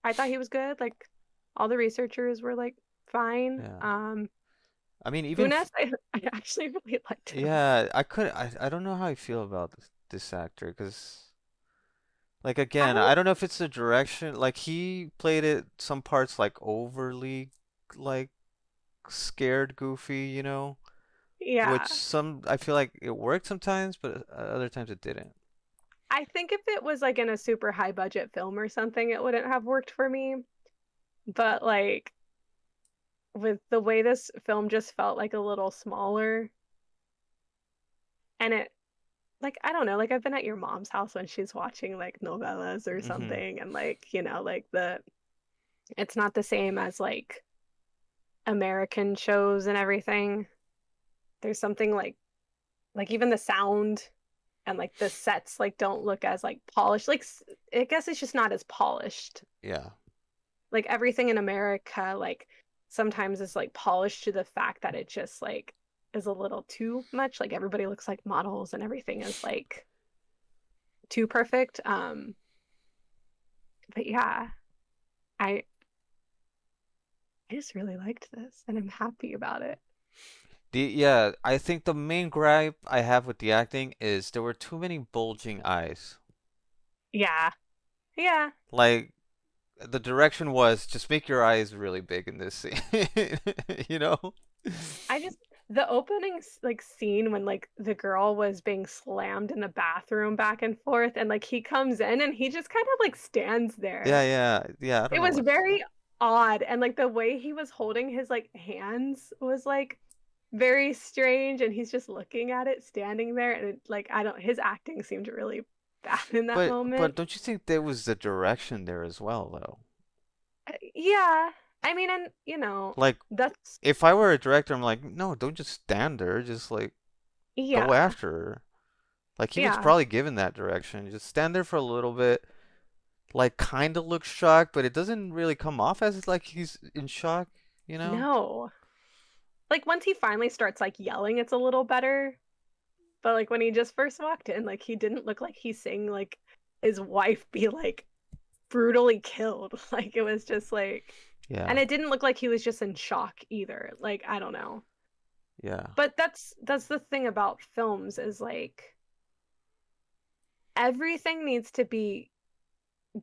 I thought he was good. Like all the researchers were like fine. Yeah. I mean, even f Funes, I actually really liked him. yeah, I don't know how I feel about this actor because like I again, don't I don't know if it's the direction. Like he played it some parts like overly like scared, goofy, which Yeah. some I feel like it worked sometimes, but other times it didn't. I think if it was like in a super high budget film or something, it wouldn't have worked for me. But like with the way this film just felt like a little smaller and it like I don't know, like I've been at your mom's house when she's watching like novellas or Hmm. something and like, like it's not the same as like American shows and everything. There's something like even the sound and like the sets like don't look as like polished. Like I guess it's just not as polished. Yeah. Like everything in America, like sometimes is like polished to the fact that it just like is a little too much. Like everybody looks like models and everything is like too perfect. But yeah, I I just really liked this and I'm happy about it. Yeah, I think the main gripe I have with the acting is there were too many bulging eyes. Yeah. Yeah. Like the direction was just make your eyes really big in this scene, you know? I just the opening like scene when like the girl was being slammed in the bathroom back and forth and like he comes in and he just kind of like stands Yeah, there. yeah, yeah. I don't It know was what. very odd and like the way he was holding his like hands was like very strange and he's just looking at it standing there and it, like I don't his acting seemed really bad in that But moment. don't you think there was the direction there as well, though? Yeah. I mean and you know Like, that's if I were a director, I'm like, no, don't just stand there. Just like go yeah. after her. Like he was Yeah. probably given that direction. Just stand there for a little bit. Like kind of look shocked, but it doesn't really come off as like he's in shock, you know? No. Like once he finally starts like yelling, it's a little better. But like when he just first walked in, like he didn't look like he's seeing like his wife be like brutally killed. Like it was just like, Yeah, and it didn't look like he was just in shock either. Like I don't know. yeah, But that's the thing about films is like everything needs to be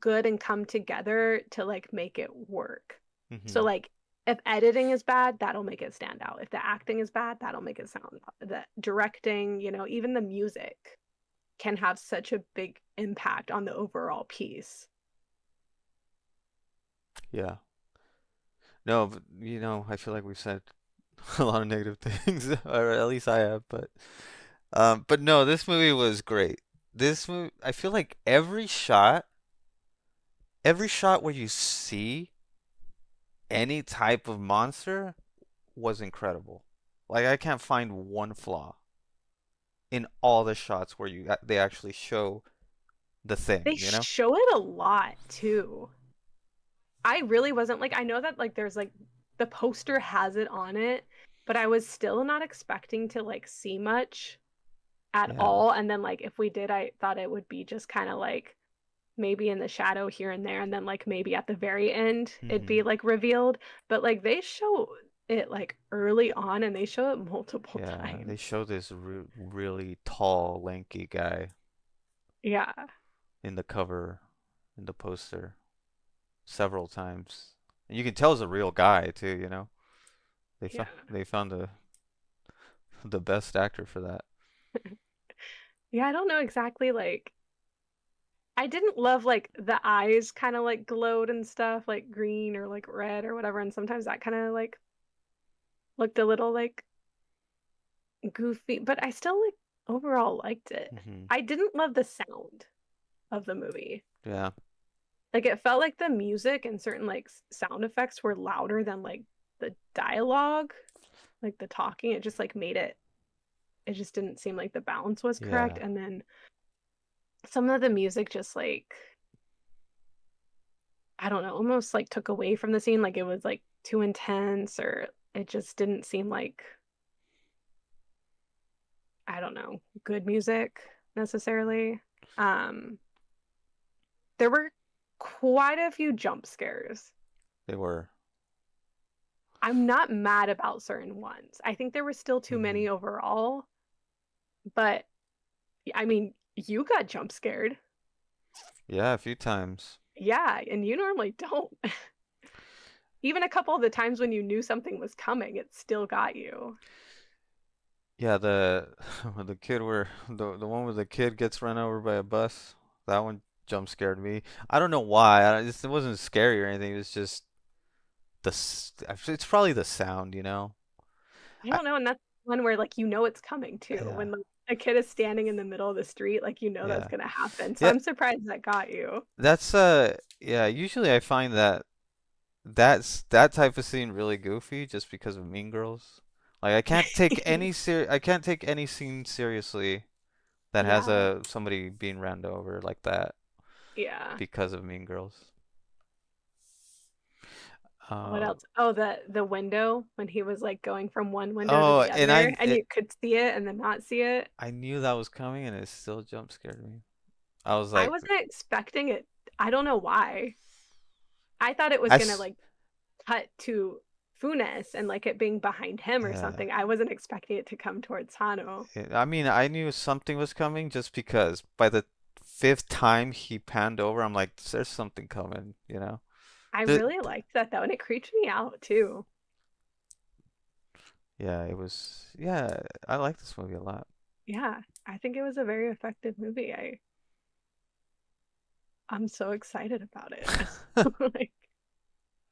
good and come together to like make it work. So hmm like if editing is bad, that'll make it stand out. If the acting is bad, that'll make it sound the directing, you know, even the music can have such a big impact on the overall piece. yeah. No, but I feel like we've said a lot of negative things, or at least I have, but no, this movie was great. This movie, I feel like every shot where you see any type of monster was incredible. Like I can't find one flaw in all the shots where they actually show the thing, They show it a lot too. I really wasn't like I know that like there's like the poster has it on it, but I was still not expecting to like see much at Yeah. all. And then like if we did, I thought it would be just kind of like maybe in the shadow here and there, and then like maybe at the very end it'd be hmm like revealed. But like they show it like early on and they show it multiple Yeah, they times. show this really tall, lanky guy Yeah. in the cover, in the poster, several times. And you can tell it's a real guy too. Yeah. They found the best actor for that. Yeah, I don't know exactly like I didn't love like the eyes kind of like glowed and stuff, like green or like red or whatever, and sometimes that kind of like looked a little like goofy, but I still like overall liked it. hmm I didn't love the sound of the movie. Yeah. Like it felt like the music and certain like sound effects were louder than like the dialogue, like the talking. It just like made it just didn't seem like the balance was correct. Yeah. And then some of the music just like I don't know, almost like took away from the scene. Like it was like too intense or it just didn't seem like, I don't know, good music necessarily. Um, there were quite a few jump scares. They were. I'm not mad about certain ones. I think there were still too hmm many overall, but I mean, you got jump scared. Yeah, a few times. Yeah, and you normally don't. Even a couple of the times when you knew something was coming, it still got you. Yeah, the the kid where the one where the kid gets run over by a bus. That one jump scared me. I don't know why. It wasn't scary or anything. It was just it's probably the sound. I I don't know, and that's one where like you know it's coming too. yeah. When like a kid is standing in the middle of the street, like you know that's Yeah. gonna happen. So Yeah, I'm surprised that got you. that's yeah, usually I find that type of scene really goofy just because of Mean Girls. Like I can't take any scene seriously that has Yeah. somebody being ran over like that Yeah. because of Mean Girls. What Um else? Oh, the window when he was like going from one window to oh, the and other and you could see it and then not see it. I knew that was coming and it still jump scared me. I was I like, wasn't expecting it. I don't know why. I thought it was I gonna s- like cut to Funes and like it being behind him or yeah. something. I wasn't expecting it to come towards Hano. I mean, I knew something was coming just because by the fifth time he panned over, I'm like, there's something coming, you know? I The, really liked that though, and it creeped me out too. yeah, it was, yeah, I like this movie a lot. Yeah, I think it was a very effective movie. I'm so excited about it. Like,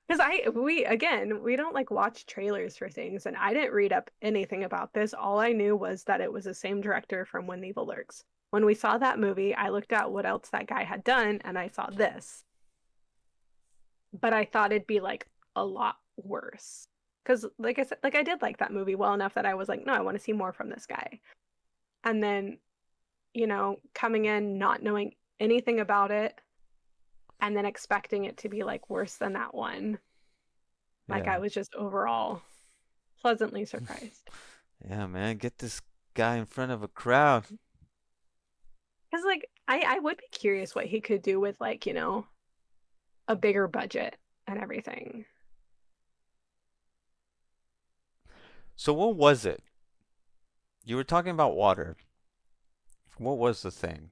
because we don't like watch trailers for things, and I didn't read up anything about this. All I knew was that it was the same director from When Evil Lurks. When we saw that movie, I looked at what else that guy had done, and I saw this. But I thought it'd be like a lot worse. Because, like I said, like I did like that movie well enough that I was like, no, I want to see more from this guy. And then, coming in not knowing anything about it, and then expecting it to be like worse than that one. Like I Yeah. was just overall pleasantly surprised. Yeah, man, get this guy in front of a crowd. Because like I would be curious what he could do with like, a bigger budget and everything. So what was it? You were talking about water. What was the thing,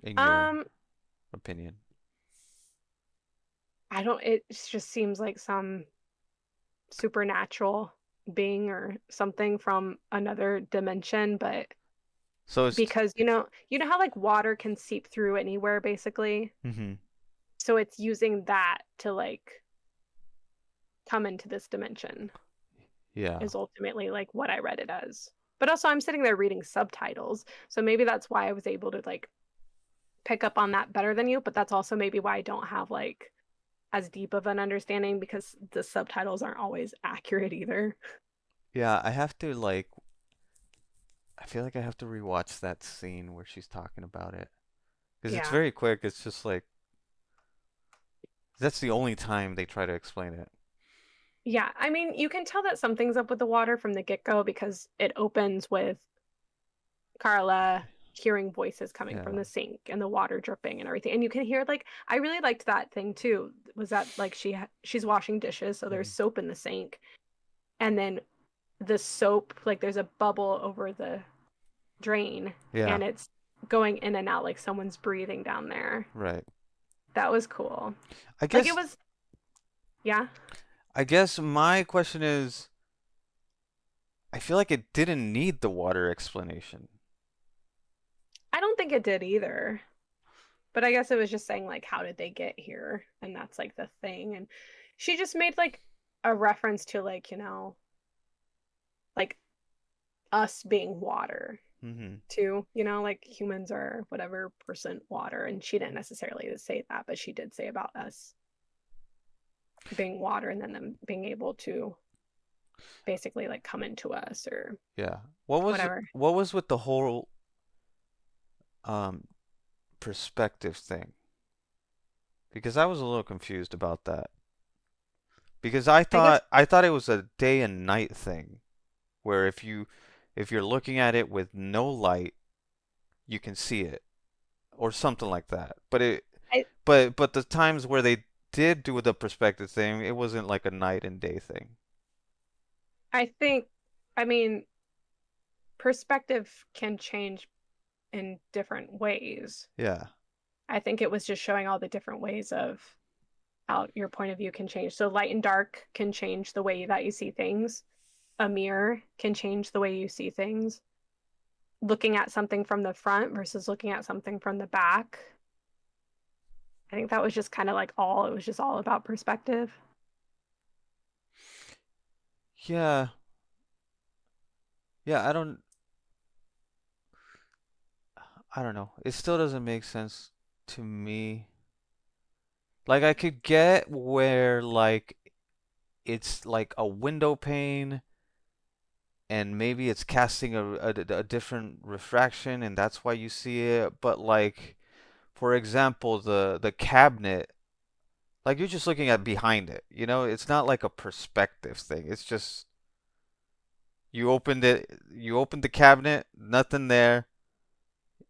in your Um, opinion? I don't it just seems like some supernatural being or something from another dimension, but So it's, because you know how like water can seep through anywhere basically. mm-hmm, So it's using that to like come into this dimension yeah. is ultimately like what I read it as. But also I'm sitting there reading subtitles, so maybe that's why I was able to like pick up on that better than you, but that's also maybe why I don't have like as deep of an understanding because the subtitles aren't always accurate either. Yeah, I have to like, I feel like I have to rewatch that scene where she's talking about it. Because it's Yeah. very quick. It's just like, that's the only time they try to explain it. Yeah, I mean, you can tell that something's up with the water from the get-go because it opens with Carla hearing voices coming from Yeah. the sink and the water dripping and everything. And you can hear like I really liked that thing too. Was that like she's washing dishes, so there's Hmm. soap in the sink, and then the soap like there's a bubble over the drain, Yeah, and it's going in and out like someone's breathing down there. right. That was cool. I Like it guess, was, yeah. I guess my question is, I feel like it didn't need the water explanation. I don't think it did either. But I guess it was just saying like how did they get here? And that's like the thing. And she just made like a reference to like, like us being water Hmm. too, like humans are whatever percent water. And she didn't necessarily say that, but she did say about us being water and then them being able to basically like come into us or Yeah. whatever. What was with the whole um perspective thing? Because I was a little confused about that. Because I guess I thought it was a day and night thing where if you're looking at it with no light, you can see it or something like that. I But the times where they did do the perspective thing, it wasn't like a night and day thing. I think I mean perspective can change in different ways. Yeah. I think it was just showing all the different ways of how your point of view can change. So light and dark can change the way that you see things. A mirror can change the way you see things. Looking at something from the front versus looking at something from the back. I think that was just kind of like it was just all about perspective. Yeah. Yeah, I don't know. It still doesn't make sense to me. Like I could get where like it's like a window pane and maybe it's casting a different refraction and that's why you see it, but like for example, the cabinet, like you're just looking at behind it, you know? It's not like a perspective thing. It's just you opened the cabinet, nothing there.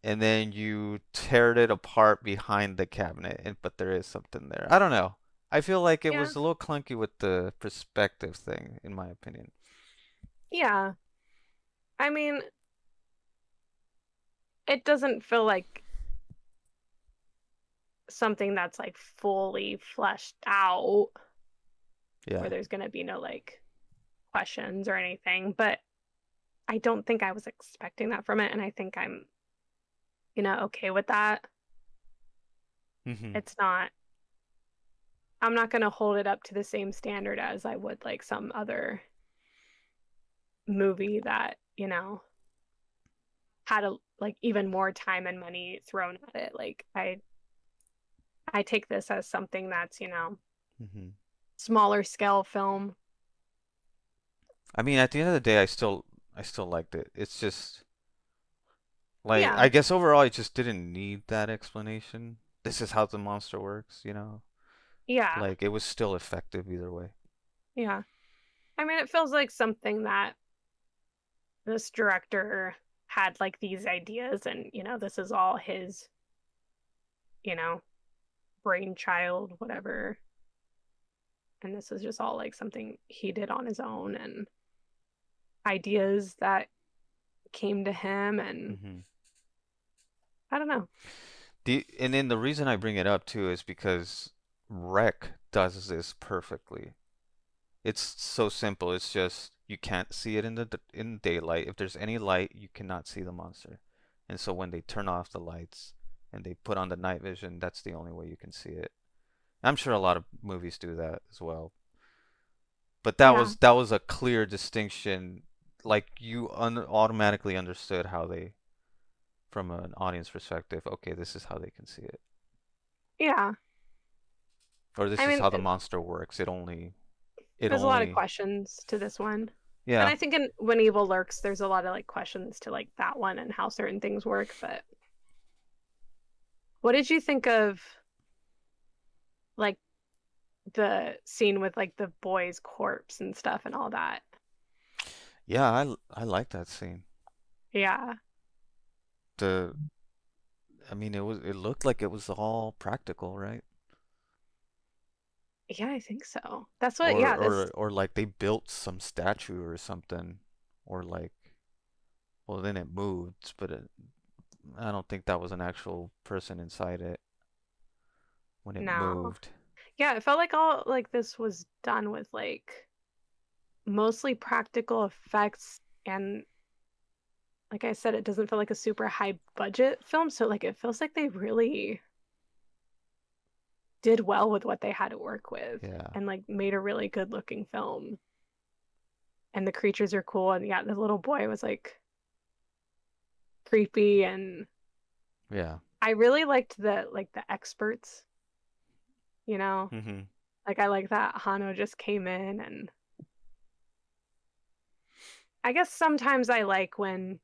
and then you tear it apart behind the cabinet, and but there is something there. I don't know. I feel like it Yeah. was a little clunky with the perspective thing, in my opinion. Yeah. I mean, it doesn't feel like something that's like fully fleshed out where Yeah. there's going to be no like questions or anything, but I don't think I was expecting that from it, and I think I'm, okay with that. Hmm. It's not, I'm not going to hold it up to the same standard as I would like some other movie that, had a like even more time and money thrown at it. Like I take this as something that's, Hmm. smaller scale film. I mean, at the end of the day, I still liked it. It's just like I Yeah. guess overall, I just didn't need that explanation. This is how the monster works, you know? Yeah. Like it was still effective either way. Yeah. I mean, it feels like something that this director had like these ideas and, this is all his, you know, brainchild, whatever. And this is just all like something he did on his own and ideas that came to him. And Hmm. I don't know. And then the reason I bring it up too is because Rec does this perfectly. It's so simple. It's just you can't see it in daylight. If there's any light, you cannot see the monster. And so when they turn off the lights and they put on the night vision, that's the only way you can see it. I'm sure a lot of movies do that as well. But that Yeah. was that was a clear distinction. Like you automatically understood how they, from an audience perspective, okay, this is how they can see it, Yeah. or this I is mean, how the monster works. It there's a lot of only, questions to this one. And yeah. I think in When Evil Lurks, there's a lot of like questions to like that one and how certain things work. But what did you think of like the scene with like the boy's corpse and stuff and all that? Yeah, I like that scene. Yeah. The I mean, it looked like it was all practical, right? Yeah, I think so. That's what, Or yeah, or or like they built some statue or something, or like, well, then it moved, but I don't think that was an actual person inside it when it no. moved. Yeah, it felt like all like this was done with like mostly practical effects and like I said, it doesn't feel like a super high budget film, so like it feels like they really did well with what they had to work with Yeah, and like made a really good looking film. And the creatures are cool. And yeah, the little boy was like creepy. And yeah. I really liked the experts, you know? Hmm. Like I like that Hano just came in. And I guess sometimes I like when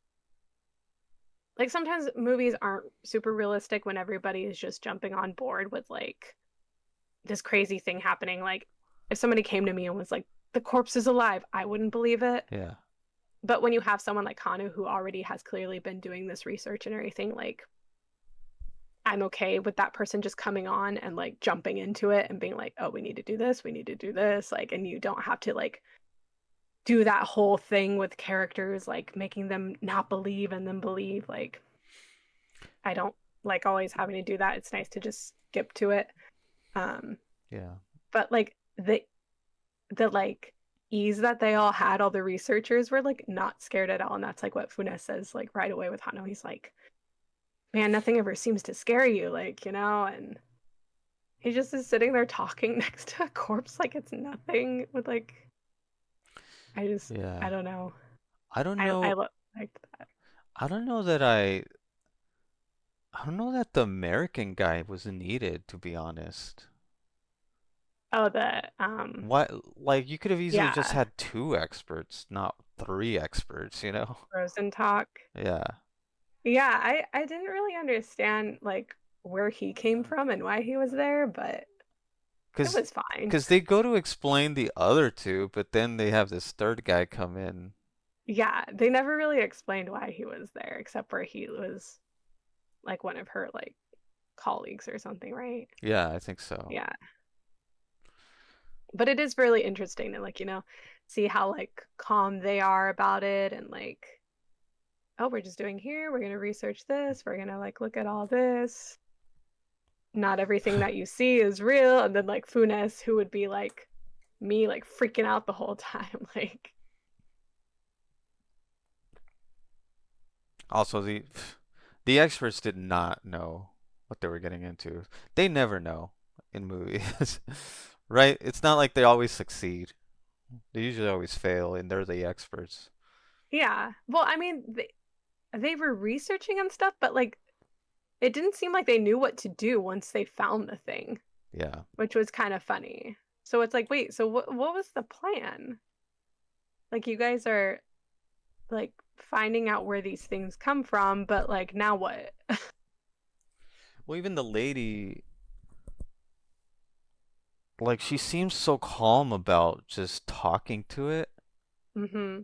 like sometimes movies aren't super realistic when everybody is just jumping on board with like this crazy thing happening. Like if somebody came to me and was like, the corpse is alive, I wouldn't believe it. Yeah, But when you have someone like Hanu who already has clearly been doing this research and everything, like I'm okay with that person just coming on and like jumping into it and being like, oh, we need to do this, we need to do this. Like, and you don't have to like do that whole thing with characters, like making them not believe and then believe. Like, I don't like always having to do that. It's nice to just skip to it. Um, yeah. but like the like ease that they all had, all the researchers were like not scared at all. And that's like what Funes says like right away with Hano. He's like, man, nothing ever seems to scare you, like, and he just is sitting there talking next to a corpse like it's nothing with like I Yeah. don't know. I don't I know. liked that. I don't know that I don't know that the American guy was needed, to be honest. Oh, the Why, like you could have easily just yeah, had two experts, not three experts, you know? Frozen talk. Yeah. Yeah, I didn't really understand like where he came from and why he was there, but it Cause, was fine. 'Cause they go to explain the other two, but then they have this third guy come in. Yeah, they never really explained why he was there except for he was like one of her like colleagues or something, right? Yeah, I think so. Yeah. But it is really interesting to like, see how like calm they are about it and like, oh, we're just doing here, we're gonna research this, we're gonna like look at all this. Not everything that you see is real. And then like Funes, who would be like me, like freaking out the whole time, like Also, the experts did not know what they were getting into. They never know in movies, right? It's not like they always succeed. They usually always fail, and they're the experts. yeah. Well, I mean, they were researching and stuff, but like it didn't seem like they knew what to do once they found the thing, Yeah. which was kind of funny. So it's like, wait, so what was the plan? Like you guys are like finding out where these things come from, but like now what? Well, even the lady, like, she seems so calm about just talking to it, Mm-hmm.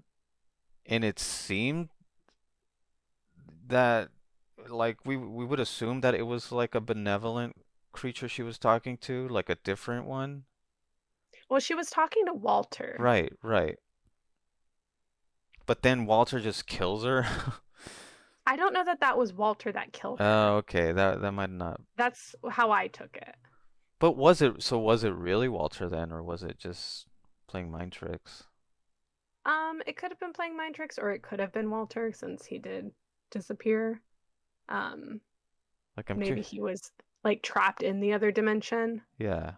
and it seemed that, like, we would assume that it was like a benevolent creature she was talking to, like a different one. Well, she was talking to Walter. Right, right. But then Walter just kills her. I don't know that that was Walter that killed her. Oh, okay. That might not. That's how I took it. But was it really Walter then, or was it just playing mind tricks? It could have been playing mind tricks, or it could have been Walter since he did disappear. Um, Like I'm Maybe curious. he was like trapped in the other dimension. Yeah.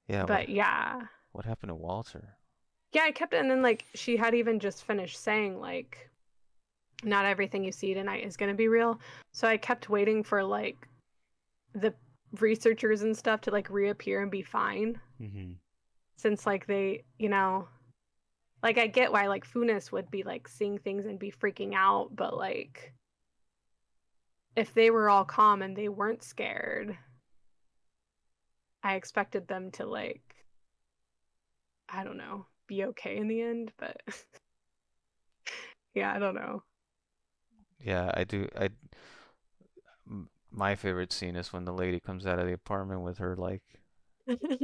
Yeah, But yeah. what happened to Walter? Yeah, I kept it, and then like she had even just finished saying like not everything you see tonight is going to be real. So I kept waiting for like the researchers and stuff to like reappear and be fine Hmm. since like they, like I get why like Funes would be like seeing things and be freaking out, but like if they were all calm and they weren't scared, I expected them to like I don't know, be okay in the end, but yeah, I don't know. Yeah, I do. My favorite scene is when the lady comes out of the apartment with her like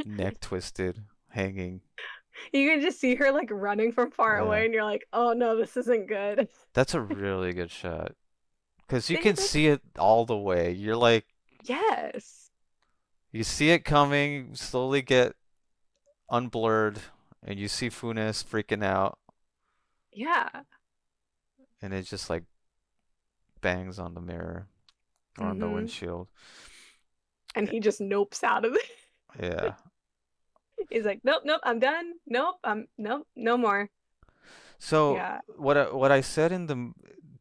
neck twisted, hanging. You can just see her like running from far Yeah. away and you're like, "Oh no, this isn't good." That's a really good shot. 'Cause you They can like see it all the way. You're like, yes. you see it coming, slowly get unblurred, and you see Funes freaking out, Yeah. and it just like bangs on the mirror or on the Mhm. windshield. And he just nopes out of it. Yeah. He's like, "Nope, nope, I'm done. Nope, nope, no more." So Yeah. what I said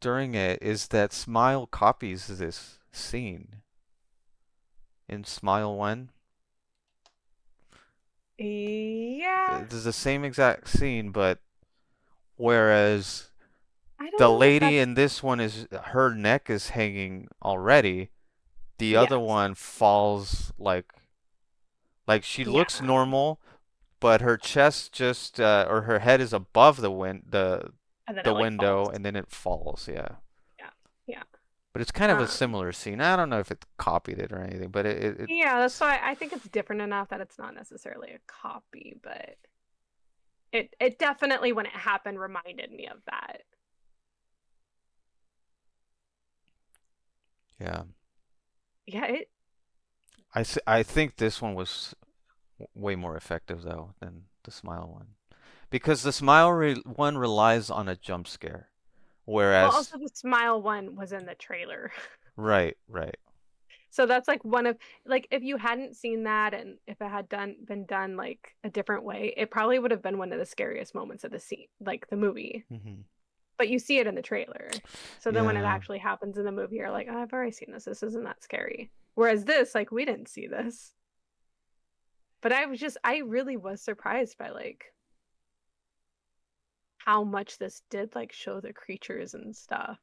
during it is that Smile copies this scene in Smile 1. Yeah. This is the same exact scene, but whereas I don't the know if lady that's in this one is her neck is hanging already, the other yes. one falls like she looks Yeah. normal, but her chest just or her head is above And then the it like window, falls. and then it falls. Yeah. Yeah. Yeah. But it's kind of a Um similar scene. I don't know if it copied it or anything, but yeah, that's why I think it's different enough that it's not necessarily a copy, but it definitely when it happened reminded me of that. yeah. Yeah, it I think this one was way more effective though than the Smile one because the one relies on a jump scare, well whereas also the smile one was in the trailer. right, right. So that's like one of like if you hadn't seen that and if it had been done like a different way, it probably would have been one of the scariest moments of the scene, like the movie. Hmm. But you see it in the trailer. So then when it Yeah. actually happens in the movie, you're like, oh, I've already seen this. This isn't that scary. Whereas this, like, we didn't see this. But I really was surprised by like how much this did like show the creatures and stuff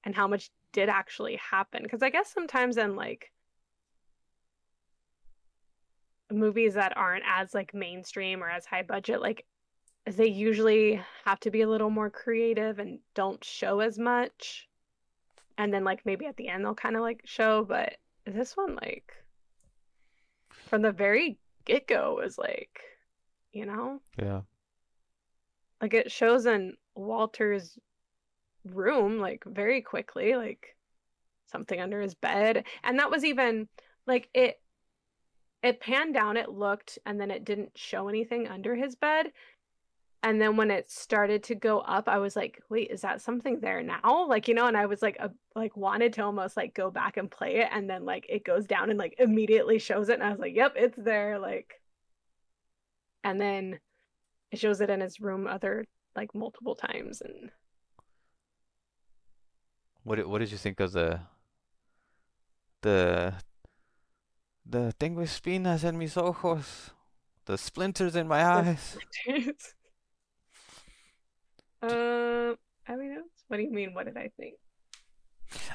and how much did actually happen. Because I guess sometimes in like movies that aren't as like mainstream or as high budget, like they usually have to be a little more creative and don't show as much. and then like maybe at the end they'll kind of like show, but this one like from the very get-go was like, you know, Yeah. like it shows in Walter's room like very quickly, like something under his bed. And that was even like it panned down, it looked, and then it didn't show anything under his bed. And then when it started to go up, I was like, wait, is that something there now? Like, and I was like wanted to almost like go back and play it, and then like it goes down and like immediately shows it, and I was like, yep, it's there. Like, and then it shows it in his room other like multiple times, and What did you think of the the tengo espinas en mis ojos, the splinters in my the eyes? splinters. I mean, what do you mean? What did I think?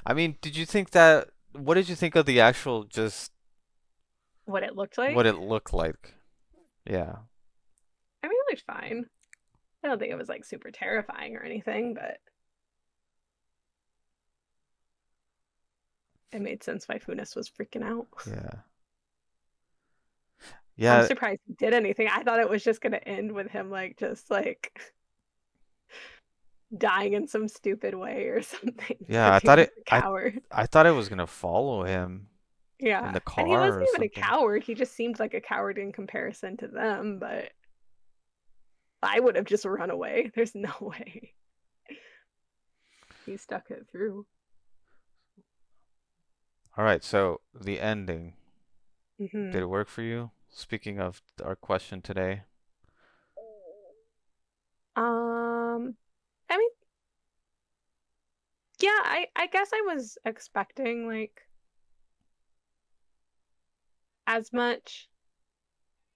I mean, did you think that? What did you think of the actual just What it looked what like? it looked like? Yeah. I mean, it looked fine. I don't think it was like super terrifying or anything, but it made sense why Funes was freaking out. Yeah. I'm Yeah. surprised he did anything. I thought it was just gonna end with him like just like dying in some stupid way or something Yeah, because he was a coward. I thought it was gonna follow him in Yeah. the And he car wasn't or even a something. coward. He just seemed like a coward in comparison to them, but I would have just run away. There's no way. He stuck it through. All right, so the ending. Did Hmm. it work for you? Speaking of our question today. I mean, yeah, I guess I was expecting like as much.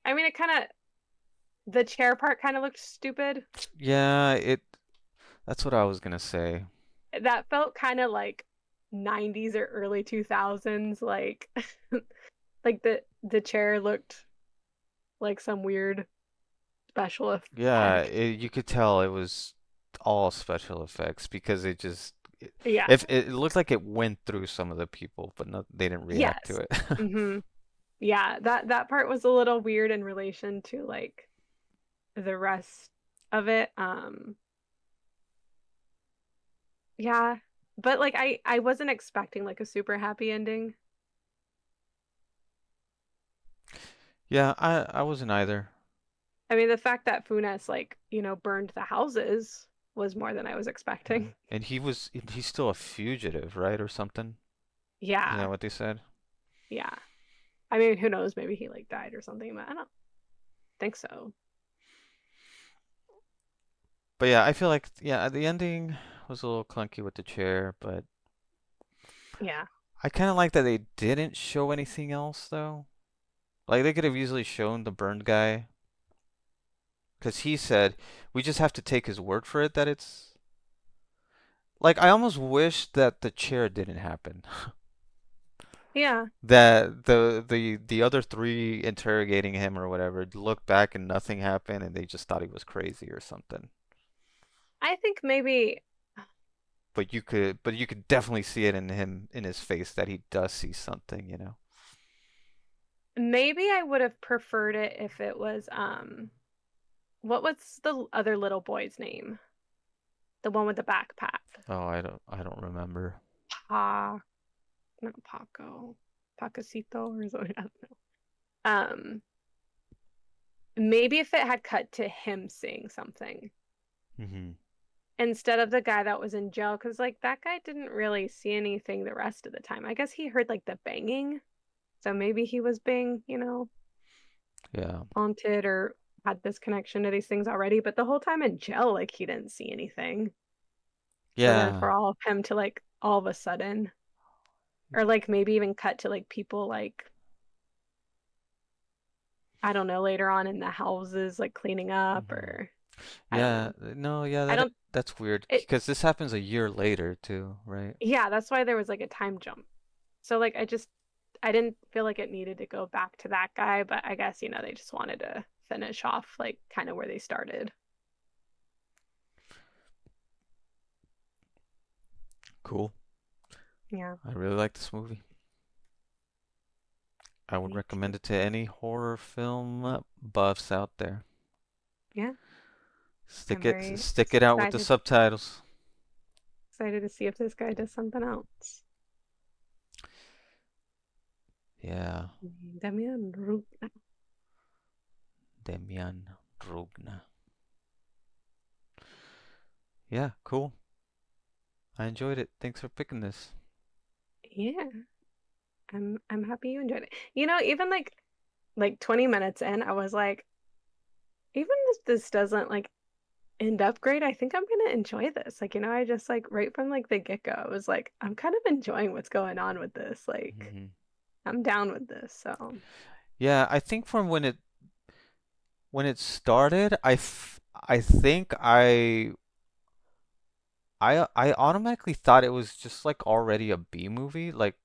I mean, it kind of the chair part kind of looked stupid. Yeah, it that's what I was gonna say. That felt kind of like 90s or early 2000s like like the chair looked like some weird special Yeah, effect. you could tell it was all special effects because Yeah. it looked like it went through some of the people, but no, they didn't react to Yes. it. Hmm. Yeah, that part was a little weird in relation to like the rest of it. Yeah, but like I wasn't expecting like a super happy ending. Yeah, I wasn't either. I mean, the fact that Funes like, burned the houses was more than I was Yeah. expecting. And he's still a fugitive, right, or something? Isn't that Yeah. what they said? Yeah. I mean, who knows, maybe he like died or something, but I don't think so. But yeah, I feel like yeah, the ending was a little clunky with the chair, but Yeah. I kind of like that they didn't show anything else though. Like they could have easily shown the burned guy, because he said we just have to take his word for it that it's like I almost wish that the chair didn't happen. Yeah. That the other three interrogating him or whatever looked back and nothing happened and they just thought he was crazy or something. I think But you could definitely see it in him in his face that he does see something, you know. maybe I would have preferred it if it was what was the other little boy's name? The one with the backpack. Oh, I don't remember. Pa Not Paco. Pacacito or something. I don't know. Maybe if it had cut to him saying something Hmm. instead of the guy that was in jail, because like that guy didn't really see anything the rest of the time. I guess he heard like the banging, so maybe he was being, Yeah. haunted or had this connection to these things already. But the whole time in jail, like he didn't see anything. So then Yeah. for all of him to like all of a sudden, or like maybe even cut to like people like I don't know later on in the houses like cleaning up Hmm. or I don't Yeah. know. No, yeah, I don't that's weird it because this happens a year later too, right? Yeah, that's why there was like a time jump. So like I didn't feel like it needed to go back to that guy, but I guess, they just wanted to finish off like kind of where they started. Cool. Yeah, I really like this movie. I would me too. recommend it to any horror film buffs out there. Yeah, Stick I'm it very stick it out with the excited subtitles. excited to see if this guy does something else. Yeah, Demian Rugna. Demian Rugna. Yeah, cool. I enjoyed it. Thanks for picking this. Yeah, I'm happy you enjoyed it. Even like 20 minutes in, I was like, even if this doesn't like end up great, I think I'm gonna enjoy this. Like, I just like right from like the get-go, I was like, I'm kind of enjoying what's going on with this. Like, Hmm. I'm down with this. So, Yeah, I think from when it started, I think I automatically thought it was just like already a B movie. Like,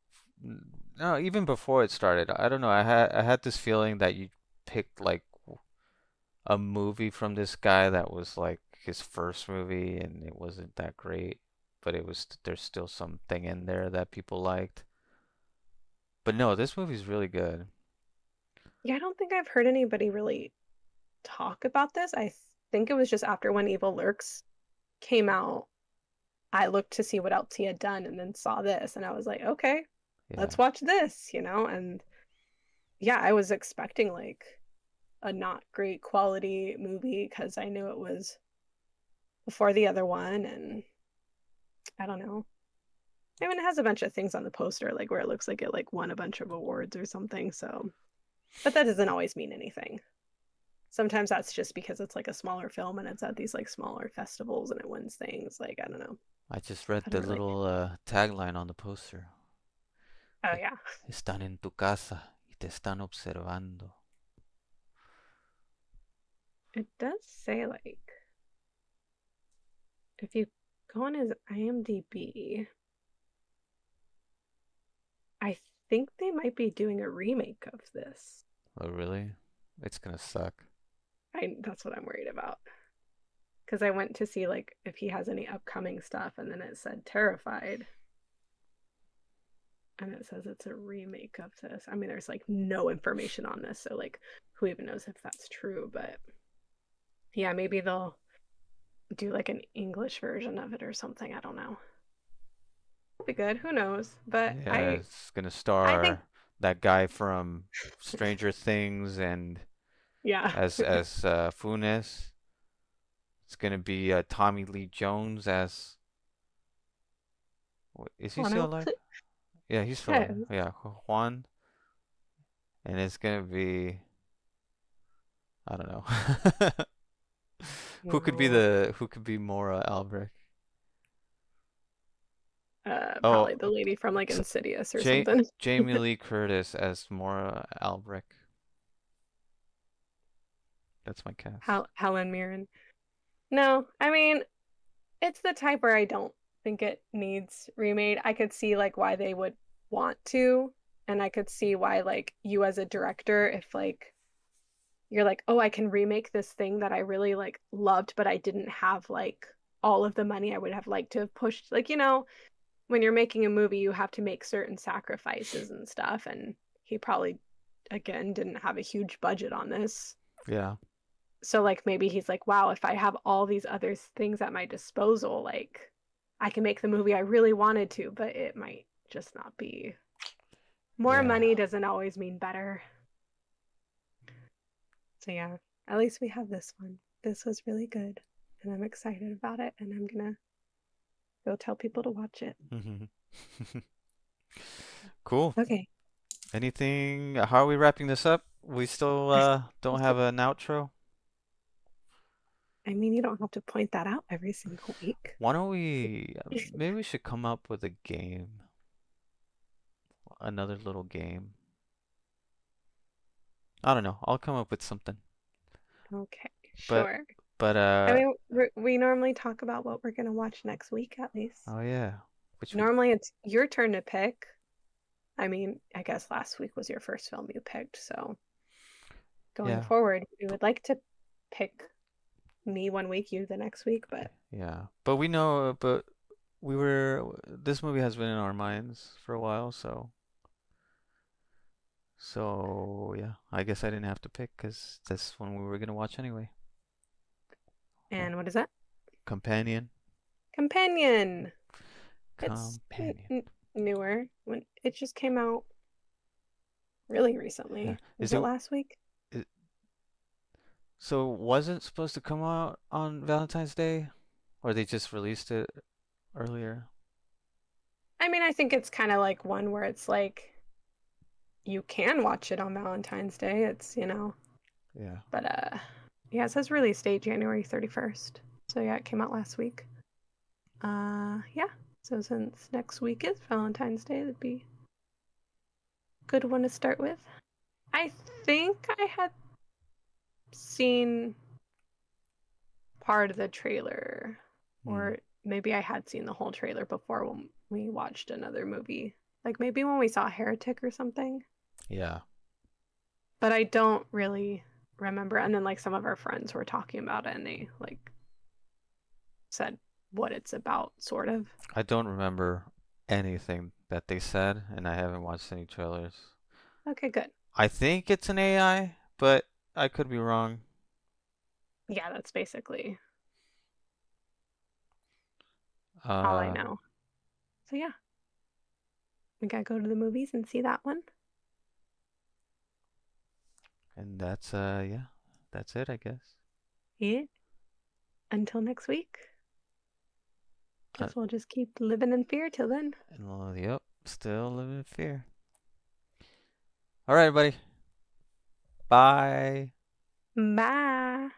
no, even before it started, I don't know. I had this feeling that you picked like a movie from this guy that was like his first movie, and it wasn't that great, but there's still something in there that people liked. But no, this movie's really good. yeah, I don't think I've heard anybody really talk about this. I think it was just after when Evil Lurks came out, I looked to see what else he had done and then saw this, and I was like, okay, Yeah. let's watch this, and yeah, I was expecting like a not great quality movie because I knew it was before the other one, and I don't know. I mean, it has a bunch of things on the poster, like where it looks like it like won a bunch of awards or something. So, but that doesn't always mean anything. Sometimes that's just because it's like a smaller film and it's at these like smaller festivals and it wins things. Like, I don't know. I just read I the don't really. little tagline on the poster. Oh, E- yeah. Están en tu casa y te están observando. It does say like if you go on his IMDb, I think they might be doing a remake of this. Oh, really? It's gonna suck. That's what I'm worried about. Because I went to see like if he has any upcoming stuff, and then it said Terrified, and it says it's a remake of this. I mean, there's like no information on this, so like who even knows if that's true? But yeah, maybe they'll do like an English version of it or something. I don't know. Be good. Who knows? But Yeah, I it's gonna I think star that guy from Stranger Things and yeah. as Funes. It's gonna be Tommy Lee Jones as. Is he still Wano. alive? Yeah, he's still alive. Yes. Yeah, Juan, and it's gonna be I don't know. No. Who could be Mora Albrecht? Oh, Probably the lady from like S- Insidious or something. Jamie Lee Curtis as Mora Albrecht. That's my cast. Helen Mirren. No, I mean, it's the type where I don't think it needs remade. I could see like why they would want to, and I could see why like you as a director, if like you're like, oh, I can remake this thing that I really like loved, but I didn't have like all of the money I would have liked to have pushed. Like, when you're making a movie, you have to make certain sacrifices and stuff, and he probably again didn't have a huge budget on this. Yeah. So like maybe he's like, wow, if I have all these other things at my disposal, like I can make the movie I really wanted to, but it might just not be. More Yeah. money doesn't always mean better. So yeah, at least we have this one. This was really good, and I'm excited about it, and I'm gonna go tell people to watch it. Cool. Okay. Anything? How are we wrapping this up? We still don't have an outro. I mean, you don't have to point that out every single week. Why don't we? Maybe we should come up with a game, another little game. I don't know. I'll come up with something. Okay, But sure. but I mean, we normally talk about what we're gonna watch next week at least. oh yeah. Which we Normally, it's your turn to pick. I mean, I guess last week was your first film you picked, so going yeah. forward, we would like to pick me one week, you the next week, but Yeah. But we know but this movie has been in our minds for a while, so yeah, I guess I didn't have to pick because that's one we were gonna watch anyway. Well, And what is that? Companion. Companion. It's Companion. newer. When it just came out really Yeah. recently. Was it last week? It, so wasn't supposed to come out on Valentine's Day, or they just released it earlier? I mean, I think it's kind of like one where it's like you can watch it on Valentine's Day. It's. Yeah. But yeah, it says release date January 31st. So yeah, it came out last week. Yeah. So since next week is Valentine's Day, that'd be a good one to start with. I think I had seen part of the trailer, Hmm. or maybe I had seen the whole trailer before when we watched another movie. Like maybe when we saw Heretic or something. Yeah. But I don't really remember. And then like some of our friends were talking about it and they like said what it's about, sort of. I don't remember anything that they said, and I haven't watched any trailers. Okay, good. I think it's an AI, but I could be wrong. Yeah, that's basically all I Uh, know. So yeah, we gotta go to the movies and see that one. and that's yeah, that's it, I guess. Yeah. Until next week. Uh, Guess we'll just keep living in fear till then. and yep, still living in fear. All right, everybody. Bye. Bye.